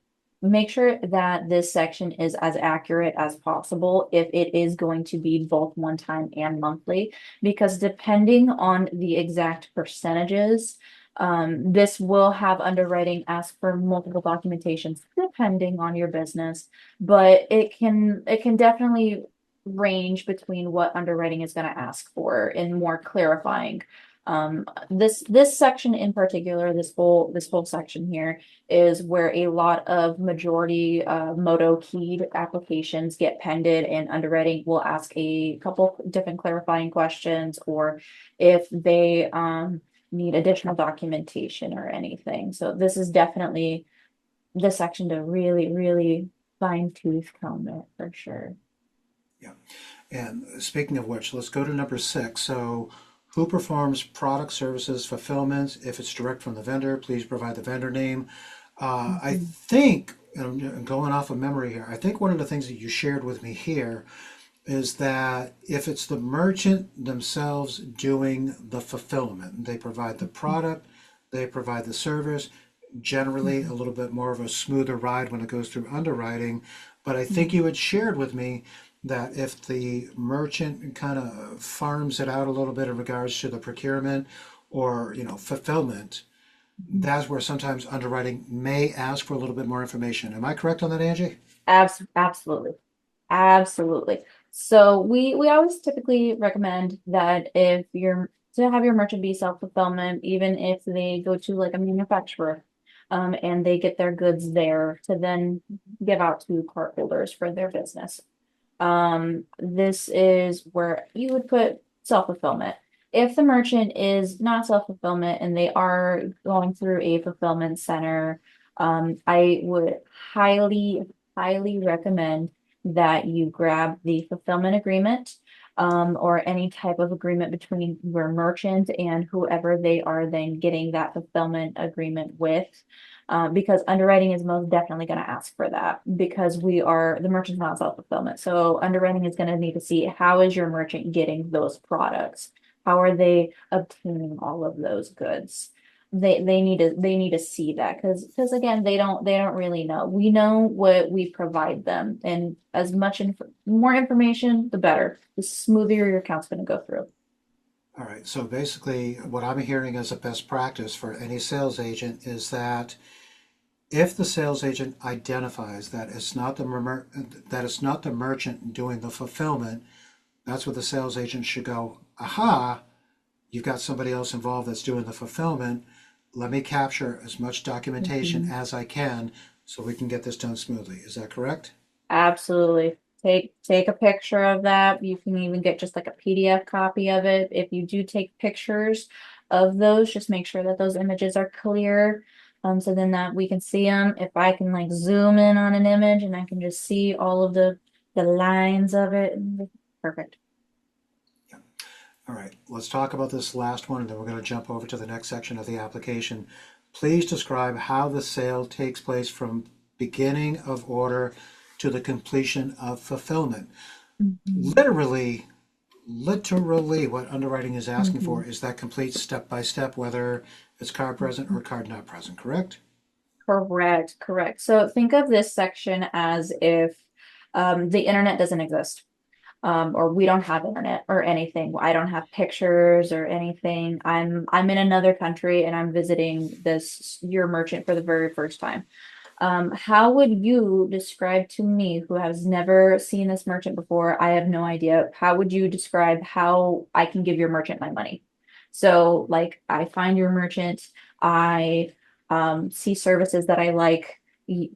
make sure that this section is as accurate as possible if it is going to be both one time and monthly, because depending on the exact percentages, this will have underwriting ask for multiple documentations depending on your business, but it can definitely range between what underwriting is going to ask for and more clarifying. This section in particular, this whole section here is where a lot of majority moto keyed applications get pended, and underwriting will ask a couple different clarifying questions, or if they need additional documentation or anything. So this is definitely the section to really, really fine tooth comb it for sure. Yeah. And speaking of which, let's go to number six. So, who performs product services fulfillment? If it's direct from the vendor, please provide the vendor name. I Mhm. think, and I'm going off of memory here, I think one of the things that you shared with me here is that if it's the merchant themselves doing the fulfillment, they provide the product, they provide the service, generally a Mhm. little bit more of a smoother ride when it goes through underwriting. But I think Mhm. you had shared with me that if the merchant kind of farms it out a little bit in regards to the procurement or, fulfillment, Mhm. that's where sometimes underwriting may ask for a little bit more information. Am I correct on that, Angie? Absolutely. Absolutely. So we always typically recommend that if you're to have your merchant be self-fulfillment, even if they go to like a manufacturer, and they get their goods there to then give out to cardholders for their business. This is where you would put self-fulfillment. If the merchant is not self-fulfillment and they are going through a fulfillment center, I would highly, highly recommend that you grab the fulfillment agreement, or any type of agreement between your merchant and whoever they are then getting that fulfillment agreement with, because underwriting is most definitely going to ask for that because the merchant's not self-fulfillment. So underwriting is going to need to see how is your merchant getting those products? How are they obtaining all of those goods? They need to see that because again they don't really know. We know what we provide them, and as much more information, the better. The smoother your account's going to go through. All right. So basically, what I'm hearing as a best practice for any sales agent is that If the sales agent identifies that it's not the merchant doing the fulfillment, that's where the sales agent should go, aha, you've got somebody else involved that's doing the fulfillment. Let me capture as much documentation Mhm. as I can so we can get this done smoothly. Is that correct? Absolutely. Take a picture of that. You can even get just like a PDF copy of it. If you do take pictures of those, just make sure that those images are clear. So then that we can see them. If I can like zoom in on an image and I can just see all of the lines of it, perfect. All right, let's talk about this last one and then we're going to jump over to the next section of the application. Please describe how the sale takes place from beginning of order to the completion of fulfillment. Mhm. Literally, what underwriting is asking for Mhm. is that complete step by step, whether it's card present or card not present, correct? Correct, correct. So think of this section as if the internet doesn't exist. Or we don't have internet or anything. I don't have pictures or anything. I'm in another country and I'm visiting this your merchant for the very first time. How would you describe to me, who has never seen this merchant before? I have no idea. How would you describe how I can give your merchant my money? So, like, I find your merchant, I see services that I like.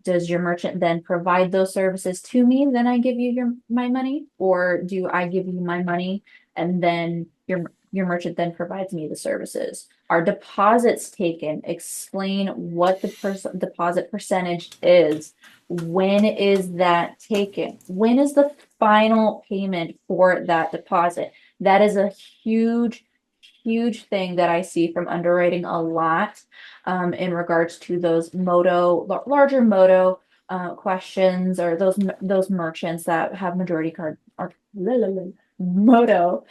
Does your merchant then provide those services to me? Then I give you my money, or do I give you my money and then your merchant then provides me the services? Are deposits taken? Explain what the deposit percentage is. When is that taken? When is the final payment for that deposit? That is a huge thing that I see from underwriting a lot in regards to those larger moto questions, or those merchants that have majority card or moto,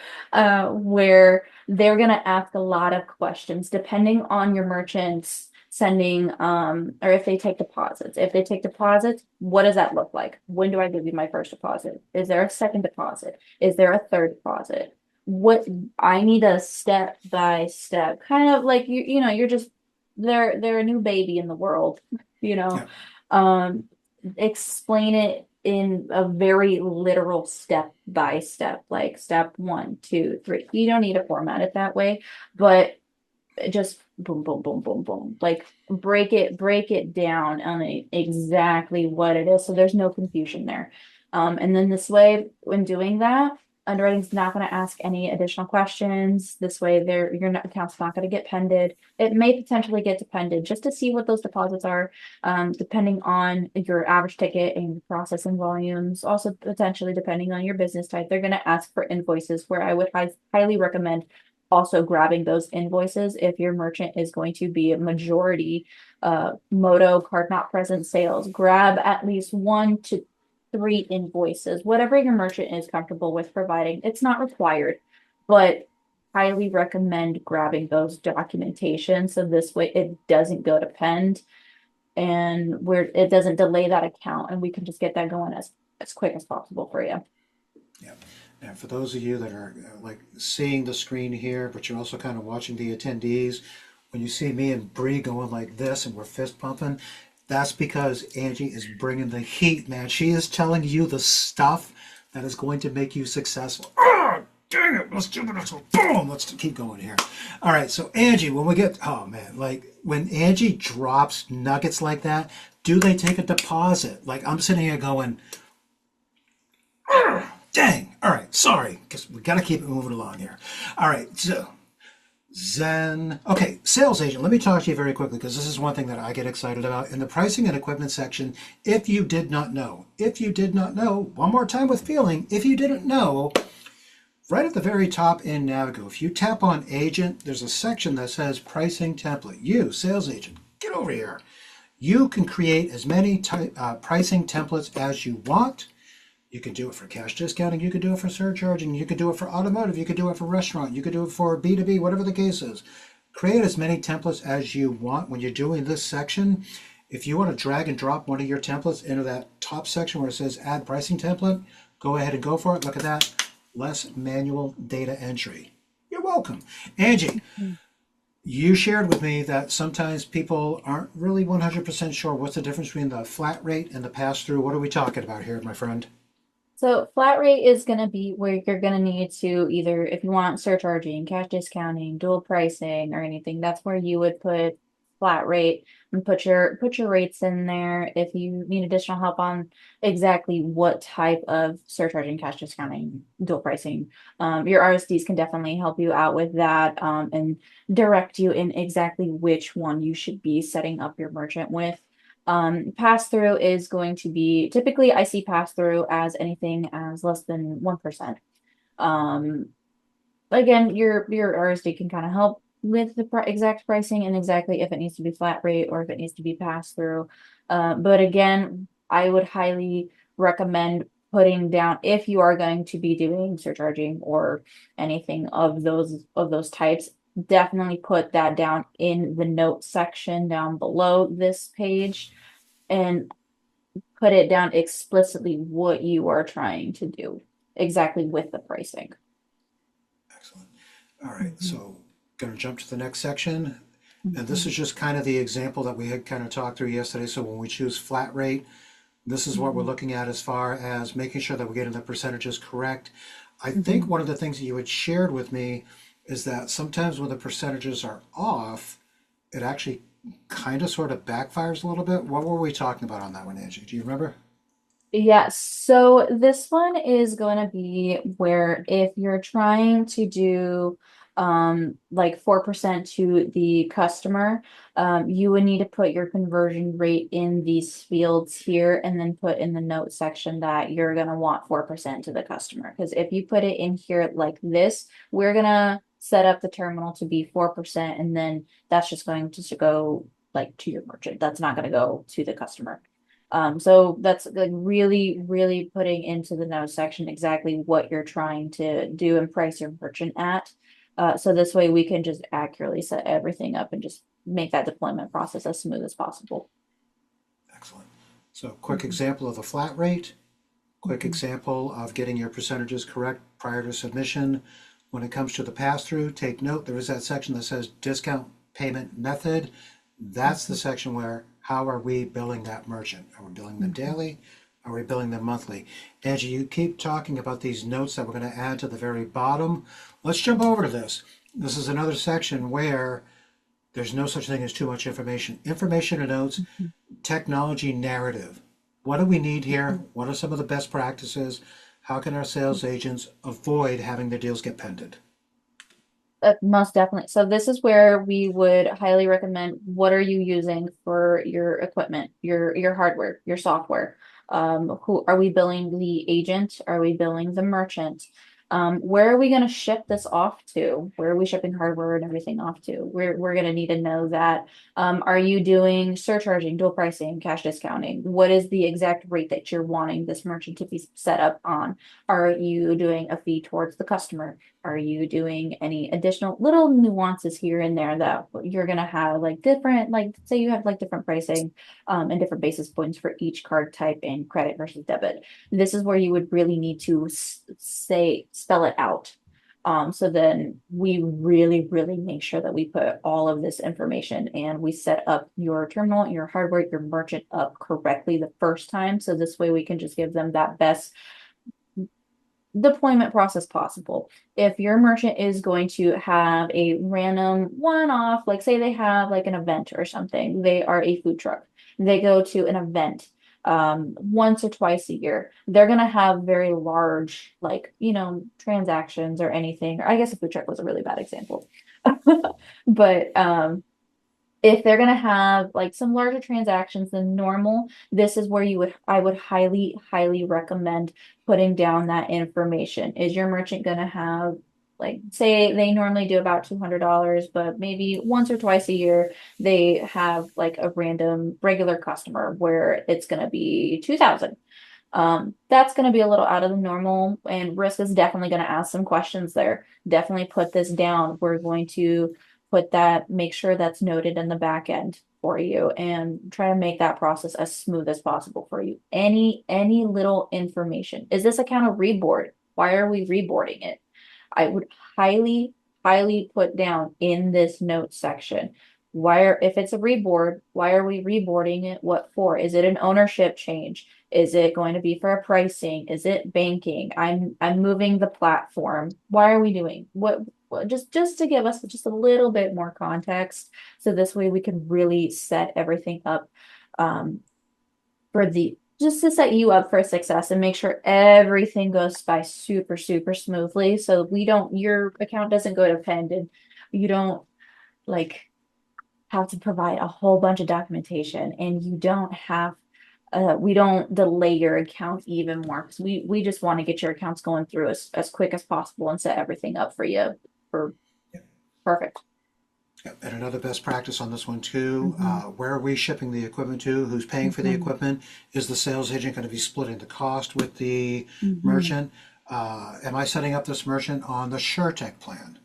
where they're going to ask a lot of questions depending on your merchants sending or if they take deposits. If they take deposits, what does that look like? When do I give you my first deposit? Is there a second deposit? Is there a third deposit? What I need a step by step, kind of like you're just they're a new baby in the world, you know. Yeah. Um, explain it in a very literal step by step, like step one, two, three. You don't need to format it that way, but just boom, boom, boom, boom, boom. Like break it down on exactly what it is, so there's no confusion there. And then this way, when doing that, underwriting's not going to ask any additional questions. This way, your account's not going to get pended. It may potentially get pended just to see what those deposits are, depending on your average ticket and processing volumes. Also, potentially depending on your business type, they're going to ask for invoices. Where I would highly recommend also grabbing those invoices if your merchant is going to be a majority moto card not present sales. Grab at least 1 to 3 invoices, whatever your merchant is comfortable with providing. It's not required, but highly recommend grabbing those documentation so this way it doesn't go to pend and where it doesn't delay that account, and we can just get that going as quick as possible for you. Yeah. And for those of you that are like seeing the screen here, but you're also kind of watching the attendees, when you see me and Bree going like this and we're fist pumping, that's because Angie is bringing the heat, man. She is telling you the stuff that is going to make you successful. Oh, dang it. Let's do this. Boom. Let's keep going here. All right. So, Angie, when we get, oh man, like when Angie drops nuggets like that, do they take a deposit? Like I'm sitting here going, dang. All right. Sorry. Because we got to keep it moving along here. All right. So, Zen. Okay, sales agent. Let me talk to you very quickly because this is one thing that I get excited about. In the pricing and equipment section, if you did not know, one more time with feeling, if you didn't know, right at the very top in Navigo, if you tap on agent, there's a section that says pricing template. You, sales agent, get over here. You can create as many pricing templates as you want. You can do it for cash discounting, you could do it for surcharging, you could do it for automotive, you could do it for restaurant, you could do it for B2B, whatever the case is. Create as many templates as you want when you're doing this section. If you want to drag and drop one of your templates into that top section where it says add pricing template, go ahead and go for it. Look at that. Less manual data entry. You're welcome. Angie, You shared with me that sometimes people aren't really 100% sure what's the difference between the flat rate and the pass through. What are we talking about here, my friend? So flat rate is going to be where you're going to need to either, if you want surcharging, cash discounting, dual pricing, or anything, that's where you would put flat rate and put your rates in there. If you need additional help on exactly what type of surcharging, cash discounting, dual pricing, your RSDs can definitely help you out with that, and direct you in exactly which one you should be setting up your merchant with. Pass through is going to be typically I see pass through as anything as less than 1%. Um, again, your RSD can kind of help with the exact pricing and exactly if it needs to be flat rate or if it needs to be pass through. But again, I would highly recommend putting down if you are going to be doing surcharging or anything of those types. Definitely put that down in the notes section down below this page and put it down explicitly what you are trying to do exactly with the pricing. Excellent. All right, Mhm, so going to jump to the next section. And this mhm, is just kind of the example that we had kind of talked through yesterday. So when we choose flat rate, this is what we're mhm, looking at as far as making sure that we're getting the percentages correct. I think mhm. one of the things that you had shared with me is that sometimes when the percentages are off, it actually kind of sort of backfires a little bit. What were we talking about on that one, Angie? Do you remember? Yeah, so this one is going to be where if you're trying to do like 4% to the customer, you would need to put your conversion rate in these fields here and then put in the note section that you're going to want 4% to the customer. Because if you put it in here like this, we're going to set up the terminal to be 4% and then that's just going to go like to your merchant. That's not going to go to the customer. So that's like really, really putting into the no section exactly what you're trying to do and price your merchant at. So this way we can just accurately set everything up and just make that deployment process as smooth as possible. Excellent. So, quick Mhm, example of the flat rate, quick mhm, example of getting your percentages correct prior to submission. When it comes to the pass through, take note there is that section that says discount payment method. That's the mhm, section where how are we billing that merchant? Are we billing them mhm. daily? Are we billing them monthly? Angie, you keep talking about these notes that we're going to add to the very bottom. Let's jump over to this. This is another section where there's no such thing as too much information. Information and notes, technology narrative. What do we need here? What are some of the best practices? How can our sales agents avoid having their deals get pended? Most definitely. So this is where we would highly recommend what are you using for your equipment, your hardware, your software. Who are we billing the agent? Are we billing the merchant? Where are we going to ship this off to? Where are we shipping hardware and everything off to? We're going to need to know that. Are you doing surcharging, dual pricing, cash discounting? What is the exact rate that you're wanting this merchant to be set up on? Are you doing a fee towards the customer? Are you doing any additional little nuances here and there that you're gonna have like different, like say you have like different pricing and different basis points for each card type in credit versus debit. This is where you would really need to say spell it out. So then we really, really make sure that we put all of this information and we set up your terminal, your hardware, your merchant up correctly the first time. So this way we can just give them that best deployment process possible. If your merchant is going to have a random one-off, like say they have like an event or something, they are a food truck, they go to an event once or twice a year, they're going to have very large, like, transactions or anything. I guess a food truck was a really bad example. But if they're going to have like some larger transactions than normal, this is where I would highly, highly recommend putting down that information. Is your merchant going to have, like, say they normally do about $200, but maybe once or twice a year, they have like a random regular customer where it's going to be 2000. That's going to be a little out of the normal, and risk is definitely going to ask some questions there. Definitely put this down. We're going to put that, make sure that's noted in the back end for you, and try to make that process as smooth as possible for you. Any little information. Is this account a reboard? Why are we reboarding it? I would highly, highly put down in this notes section. If it's a reboard, why are we reboarding it? What for? Is it an ownership change? Is it going to be for a pricing? Is it banking? I'm moving the platform. Why are we doing what just to give us just a little bit more context so this way we can really set everything up um for the just to set you up for success and make sure everything goes by super, super smoothly. So we don't, your account doesn't go to pend and you don't like have to provide a whole bunch of documentation and you don't have, we don't delay your account even more because we just want to get your accounts going through as quick as possible and set everything up for you for perfect. Yep. And another best practice on this one too, Hmm. where are we shipping the equipment to? Who's paying for the Hmm. equipment? Is the sales agent going to be splitting the cost with the Hmm. merchant? Am I setting up this merchant on the SureTech plan?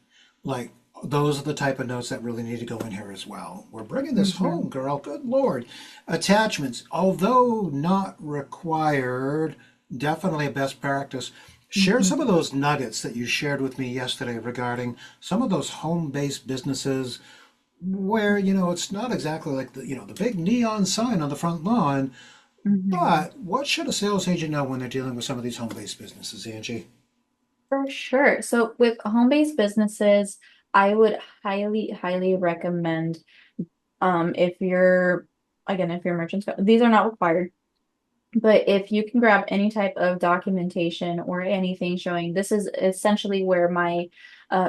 Like, those are the type of notes that really need to go in here as well. We're bringing this Hmm. home, girl. Good Lord. Attachments, although not required, definitely a best practice. Share Hmm. some of those nuggets that you shared with me yesterday regarding some of those home-based businesses where, it's not exactly like the big neon sign on the front lawn, Hmm. but what should a sales agent know when they're dealing with some of these home-based businesses, Angie? For sure. So with home-based businesses, I would highly, highly recommend if you're again, if your merchants these are not required, but if you can grab any type of documentation or anything showing this is essentially where my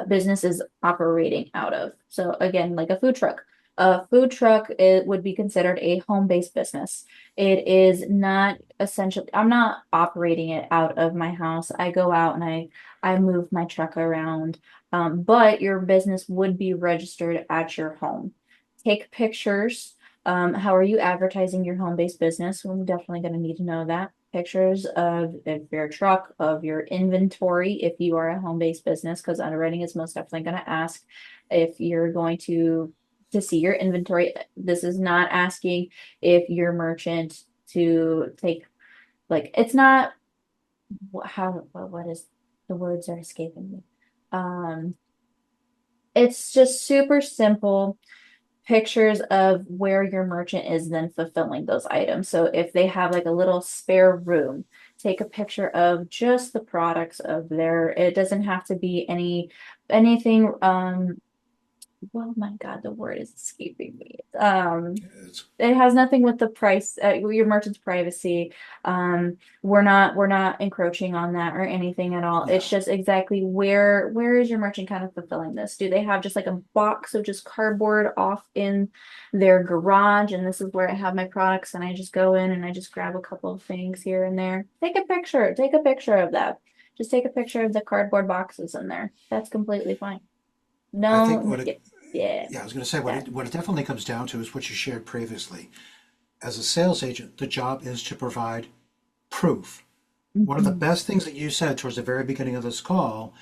business is operating out of. So again, like a food truck. A food truck it would be considered a home-based business. It is not essentially, I'm not operating it out of my house. I go out and I move my truck around. But your business would be registered at your home. Take pictures how are you advertising your home-based business? I'm definitely going to need to know that. Pictures of your truck, of your inventory, if you are a home-based business, because underwriting is most definitely going to ask if you're going to see your inventory. This is not asking if your merchant to take like it's not what is the words are escaping me. Um, it's just super simple pictures of where your merchant is then fulfilling those items. So if they have like a little spare room, take a picture of just the products of their, it doesn't have to be anything well my God, the word is escaping me. It's, It has nothing with the price, your merchant's privacy. We're not encroaching on that or anything at all. It's yeah. just exactly where is your merchant kind of fulfilling this? Do they have just like a box of just cardboard off in their garage, and this is where I have my products, and I just go in and I just grab a couple of things here and there. Take a picture. Take a picture of that. Just take a picture of the cardboard boxes in there. That's completely fine. I think No, yeah, yeah, yeah, I was going to say that. what it definitely comes down to is what you shared previously. As a sales agent, the job is to provide proof. One of the Mhm. best things that you said towards the very beginning of this call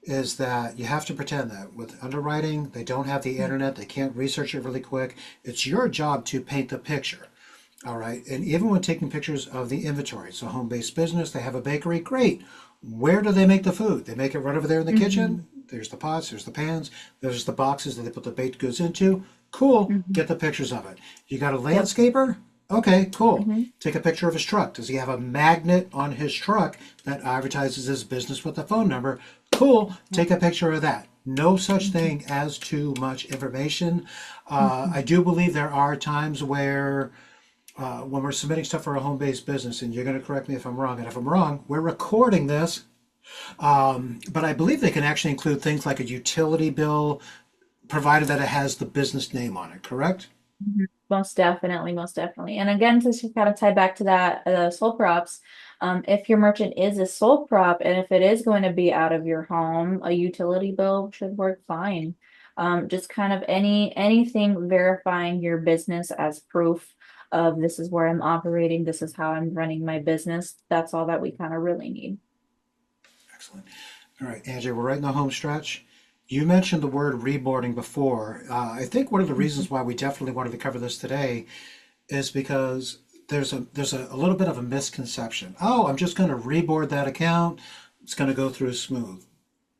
is that you have to pretend that with underwriting, they don't have the internet, they can't research it really quick. It's your job to paint the picture. All right. And even when taking pictures of the inventory, it's a home based business, they have a bakery, great. Where do they make the food? They make it right over there in the Mhm. kitchen. There's the pots, there's the pans, there's the boxes that they put the baked goods into. Cool. Mhm. Get the pictures of it. You got a Yep. landscaper? Okay, cool. Mhm. Take a picture of his truck. Does he have a magnet on his truck that advertises his business with a phone number? Cool. Yep. Take a picture of that. No such Mhm. thing as too much information. Mhm. I do believe there are times where when we're submitting stuff for a home-based business, and you're going to correct me if I'm wrong, and if I'm wrong, we're recording this. But I believe they can actually include things like a utility bill, provided that it has the business name on it, correct? Mhm. Most definitely, most definitely. And again, to kind of tie back to that sole props, if your merchant is a sole prop and if it is going to be out of your home, a utility bill should work fine. Just kind of anything verifying your business as proof of this is where I'm operating, this is how I'm running my business. That's all that we kind of really need. Excellent. All right, Angie, we're right in the home stretch. You mentioned the word reboarding before. I think one of the Mhm. reasons why we definitely wanted to cover this today is because there's a little bit of a misconception. Oh, I'm just going to reboard that account. It's going to go through smooth.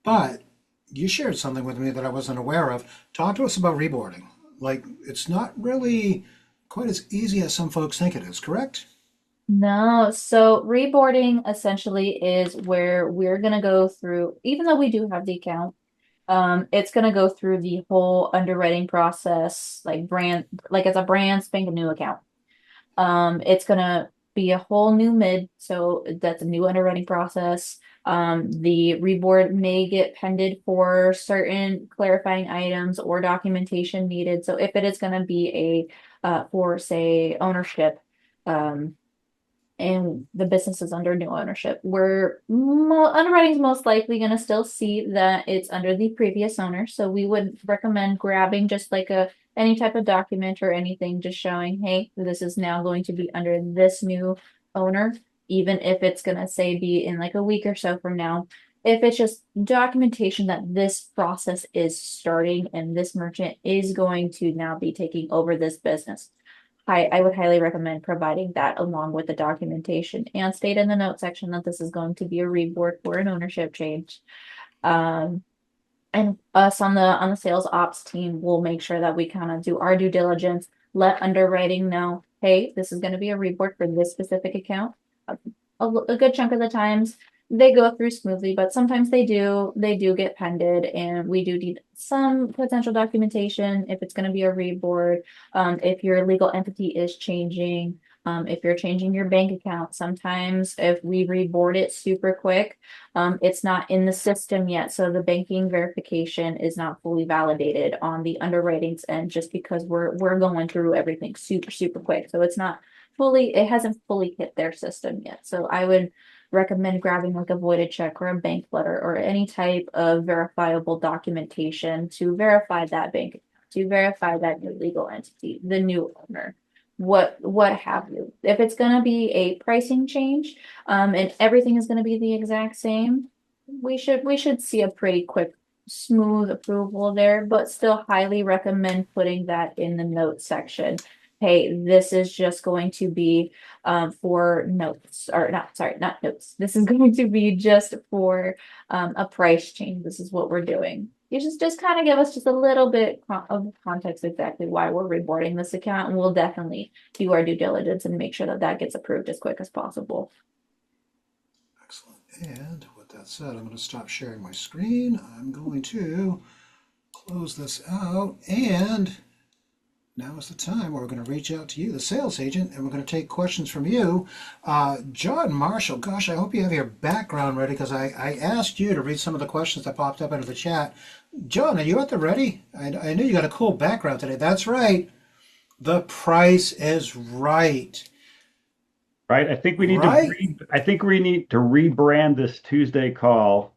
But you shared something with me that I wasn't aware of. Talk to us about reboarding. Like, it's not really quite as easy as some folks think it is, correct? No, so reboarding essentially is where we're gonna go through, even though we do have the account, it's gonna go through the whole underwriting process, like like it's a brand spanking new account. It's gonna be a whole new mid, so that's a new underwriting process. The reboard may get pended for certain clarifying items or documentation needed. So if it is gonna be for say ownership, um, and the business is under new ownership, where underwriting is most likely going to still see that it's under the previous owner. So we would recommend grabbing just like a any type of document or anything just showing, hey, this is now going to be under this new owner, even if it's going to say be in like a week or so from now. If it's just documentation that this process is starting and this merchant is going to now be taking over this business. I would highly recommend providing that along with the documentation and state in the note section that this is going to be a reboard for an ownership change. Um, and us on the sales ops team will make sure that we kind of do our due diligence, let underwriting know, hey, this is going to be a reboard for this specific account. A, a good chunk of the times they go through smoothly, but sometimes they do get pended, and we do need some potential documentation if it's going to be a reboard, if your legal entity is changing. If you're changing your bank account, sometimes if we reboard it super quick, it's not in the system yet, so the banking verification is not fully validated on the underwritings end just because we're going through everything super quick. So it hasn't fully hit their system yet. So I would recommend grabbing like a voided check or a bank letter or any type of verifiable documentation to verify that bank account, to verify that new legal entity, the new owner. What have you. If it's gonna be a pricing change, and everything is going to be the exact same, we should see a pretty quick, smooth approval there, but still highly recommend putting that in the notes section. Hey, this is just going to be for notes, or not, sorry, not notes. This is going to be just for a price change. This is what we're doing. You just kind of give us just a little bit of context exactly why we're reboarding this account, and we'll definitely do our due diligence and make sure that that gets approved as quick as possible. Excellent. And with that said, I'm going to stop sharing my screen. I'm going to close this out, and now is the time where we're going to reach out to you, the sales agent, and we're going to take questions from you. John Marshall, gosh, I hope you have your background ready because I asked you to read some of the questions that popped up into the chat. John, are you at the ready? I knew you got a cool background today. That's right. The price is right. Right? Right? I think we need to rebrand this Tuesday call.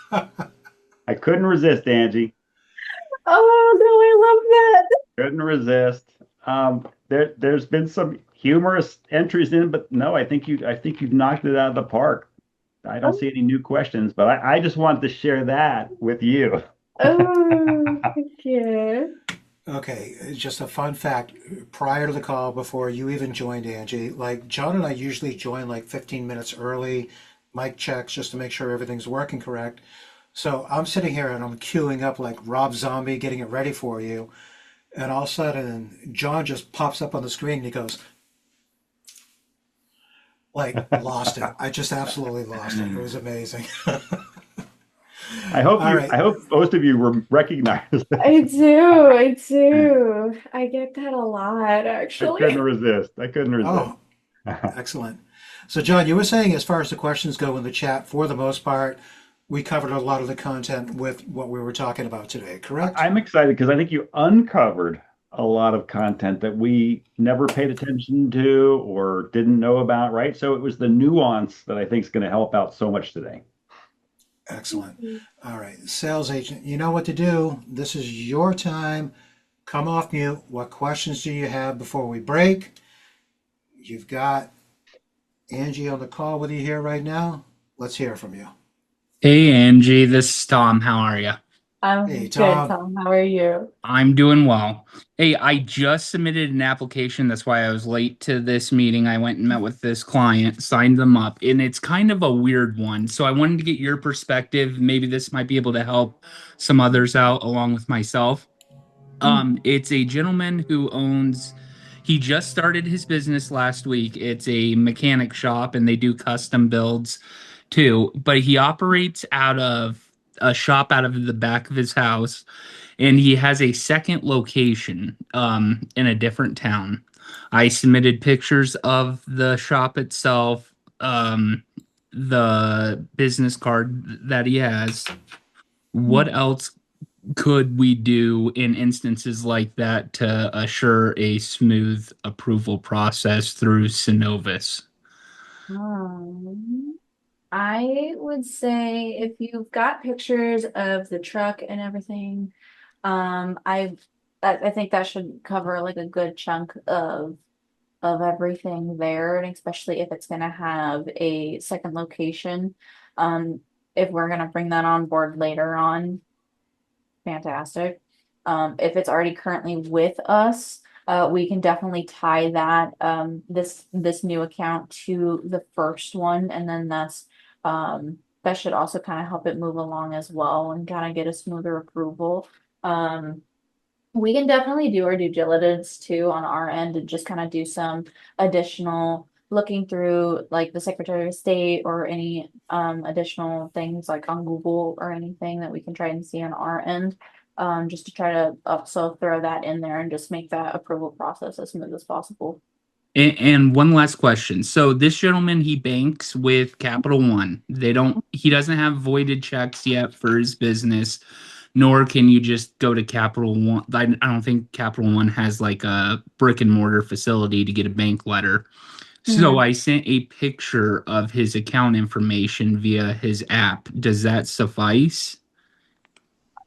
I couldn't resist, Angie. Oh, no, I love that. Couldn't resist. There's been some humorous entries in, but no, I think you've knocked it out of the park. I don't Oh, see any new questions, but I just wanted to share that with you. oh, yeah. Okay, just a fun fact. Prior to the call, before you even joined, Angie, like John and I usually join like 15 minutes early, mic checks just to make sure everything's working correct. So I'm sitting here and I'm queuing up like Rob Zombie, getting it ready for you. And all of a sudden, John just pops up on the screen and he goes, like, lost it. I just absolutely lost it. It was amazing. All right. I hope most of you were recognized. I do. I get that a lot, I actually. couldn't resist. I couldn't resist. Oh, excellent. So, John, you were saying as far as the questions go in the chat, for the most part, we covered a lot of the content with what we were talking about today, correct? I'm excited because I think you uncovered a lot of content that we never paid attention to or didn't know about, right? So it was the nuance that I think is going to help out so much today. Excellent. All right. Sales agent, you know what to do. This is your time. Come off mute. What questions do you have before we break? You've got Angie on the call with you here right now. Let's hear from you. Hey Angie, this is Tom. How are you? Hey, I'm good, Tom. Tom. How are you? I'm doing well. Hey, I just submitted an application. That's why I was late to this meeting. I went and met with this client, signed them up, and it's kind of a weird one. So I wanted to get your perspective. Maybe this might be able to help some others out along with myself. Mm. It's a gentleman who he just started his business last week. It's a mechanic shop and they do custom builds too, but he operates out of a shop out of the back of his house and he has a second location in a different town. I submitted pictures of the shop itself, the business card that he has. What else could we do in instances like that to assure a smooth approval process through Synovus? Um, I would say if you've got pictures of the truck and everything, um, I I think that should cover like a good chunk of everything there, and especially if it's gonna have a second location. Um, if we're gonna bring that on board later on, fantastic. If it's already currently with us, we can definitely tie that this new account to the first one, and then that should also kind of help it move along as well and kind of get a smoother approval. Um, we can definitely do our due diligence too on our end and just kind of do some additional looking through like the Secretary of State or any additional things like on Google or anything that we can try and see on our end. Just to try to also throw that in there and just make that approval process as smooth as possible. And one last question. So this gentleman, he banks with Capital One. He doesn't have voided checks yet for his business, nor can you just go to Capital One. I don't think Capital One has like a brick and mortar facility to get a bank letter. So Mhm. I sent a picture of his account information via his app. Does that suffice?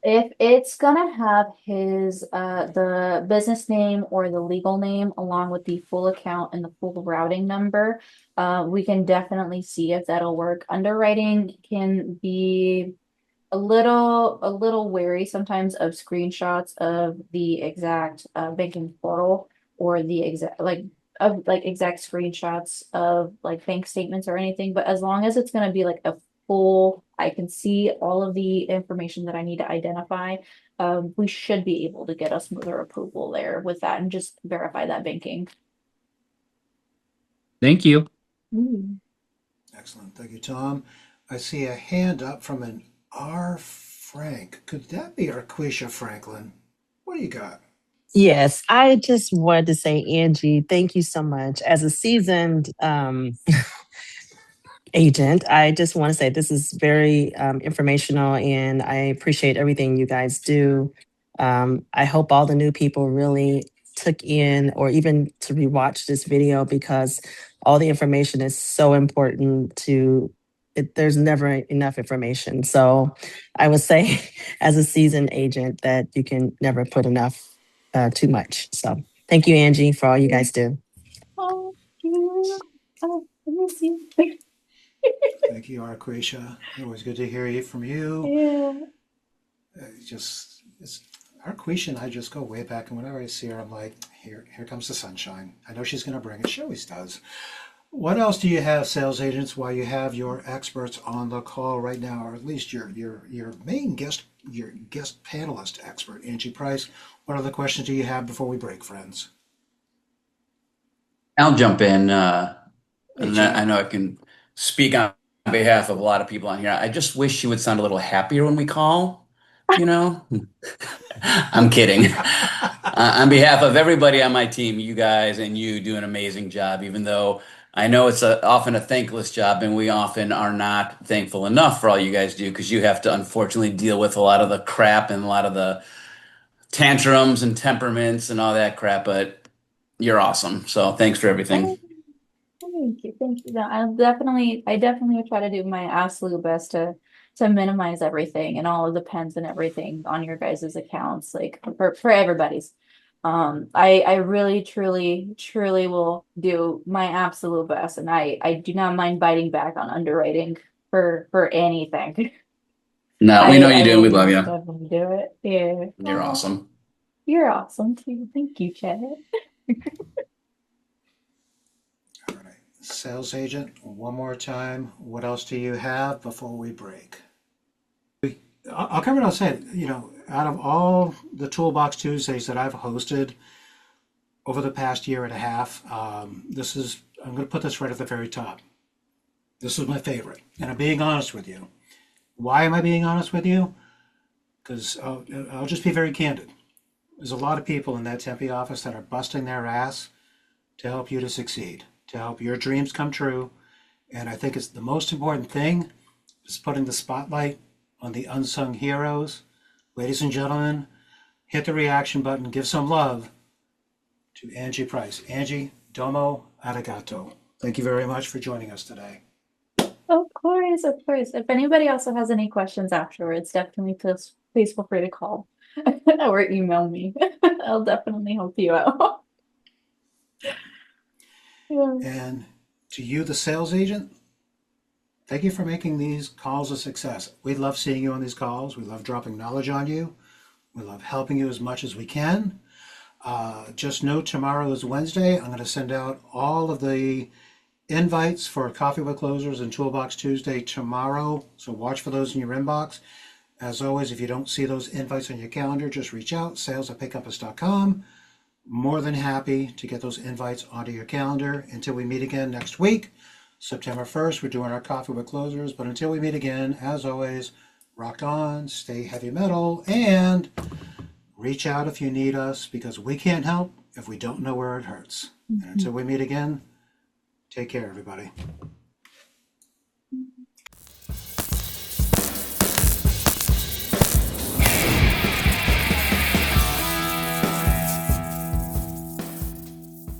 If it's gonna have his the business name or the legal name along with the full account and the full routing number, we can definitely see if that'll work. Underwriting can be a little wary sometimes of screenshots of the exact banking portal or the exact like exact screenshots of like bank statements or anything. But as long as it's going to be like a full, I can see all of the information that I need to identify. We should be able to get a smoother approval there with that and just verify that banking. Thank you. Mm. Excellent. Thank you, Tom. I see a hand up from an R. Frank. Could that be Arquisha Franklin? What do you got? Yes, I just wanted to say, Angie, thank you so much. As a seasoned agent, I just want to say this is very informational and I appreciate everything you guys do. I hope all the new people really took in or even to rewatch this video because all the information is so important there's never enough information. So I would say, as a seasoned agent, that you can never put enough, too much. So thank you, Angie, for all you guys do. Oh, you. Oh, I miss you. Thank you, Arquisha. Always good to hear you from you. Yeah. It's Arquisha and I just go way back, and whenever I see her, I'm like, here comes the sunshine. I know she's going to bring it. She always does. What else do you have, sales agents, while you have your experts on the call right now, or at least your main guest, your guest panelist expert, Angie Price? What other questions do you have before we break, friends? I'll jump in, Hey, and I champ. know I can speak on behalf of a lot of people on here. I just wish you would sound a little happier when we call, you know? I'm kidding. On behalf of everybody on my team, you guys and you do an amazing job, even though I know it's often a thankless job, and we often are not thankful enough for all you guys do because you have to unfortunately deal with a lot of the crap and a lot of the tantrums and temperaments and all that crap, but you're awesome. So thanks for everything. Oh, thank you, thank you. No, I definitely will try to do my absolute best to minimize everything and all of the pens and everything on your guys' accounts, like for everybody's. I really, truly, truly will do my absolute best, and I do not mind biting back on underwriting for anything. No, we know you I do, and we will love most you. definitely do it. Yeah. You're Aw, awesome. you're awesome too. Thank you, Chad. All right. Sales agent, one more time. What else do you have before we break? I'll come out and say, out of all the Toolbox Tuesdays that I've hosted over the past year and a half, I'm going to put this right at the very top. This is my favorite. And I'm being honest with you. Why am I being honest with you? Because I'll just be very candid. There's a lot of people in that Tempe office that are busting their ass to help you to succeed, to help your dreams come true. And I think it's the most important thing is putting the spotlight on the unsung heroes. Ladies and gentlemen, hit the reaction button, give some love to Angie Price. Angie, domo arigato. Thank you very much for joining us today. Of course, of course. If anybody also has any questions afterwards, definitely please feel free to call or email me. I'll definitely help you out. Yeah. And to you, the sales agent, thank you for making these calls a success. We love seeing you on these calls. We love dropping knowledge on you. We love helping you as much as we can. Just know tomorrow is Wednesday. I'm going to send out all of the invites for Coffee with Closers and Toolbox Tuesday tomorrow. So watch for those in your inbox. As always, if you don't see those invites on your calendar, just reach out, sales@paycompass.com. More than happy to get those invites onto your calendar. Until we meet again next week, September 1st, we're doing our Coffee with Closers. But until we meet again, as always, rock on, stay heavy metal, and reach out if you need us, because we can't help if we don't know where it hurts. And until we meet again, take care, everybody.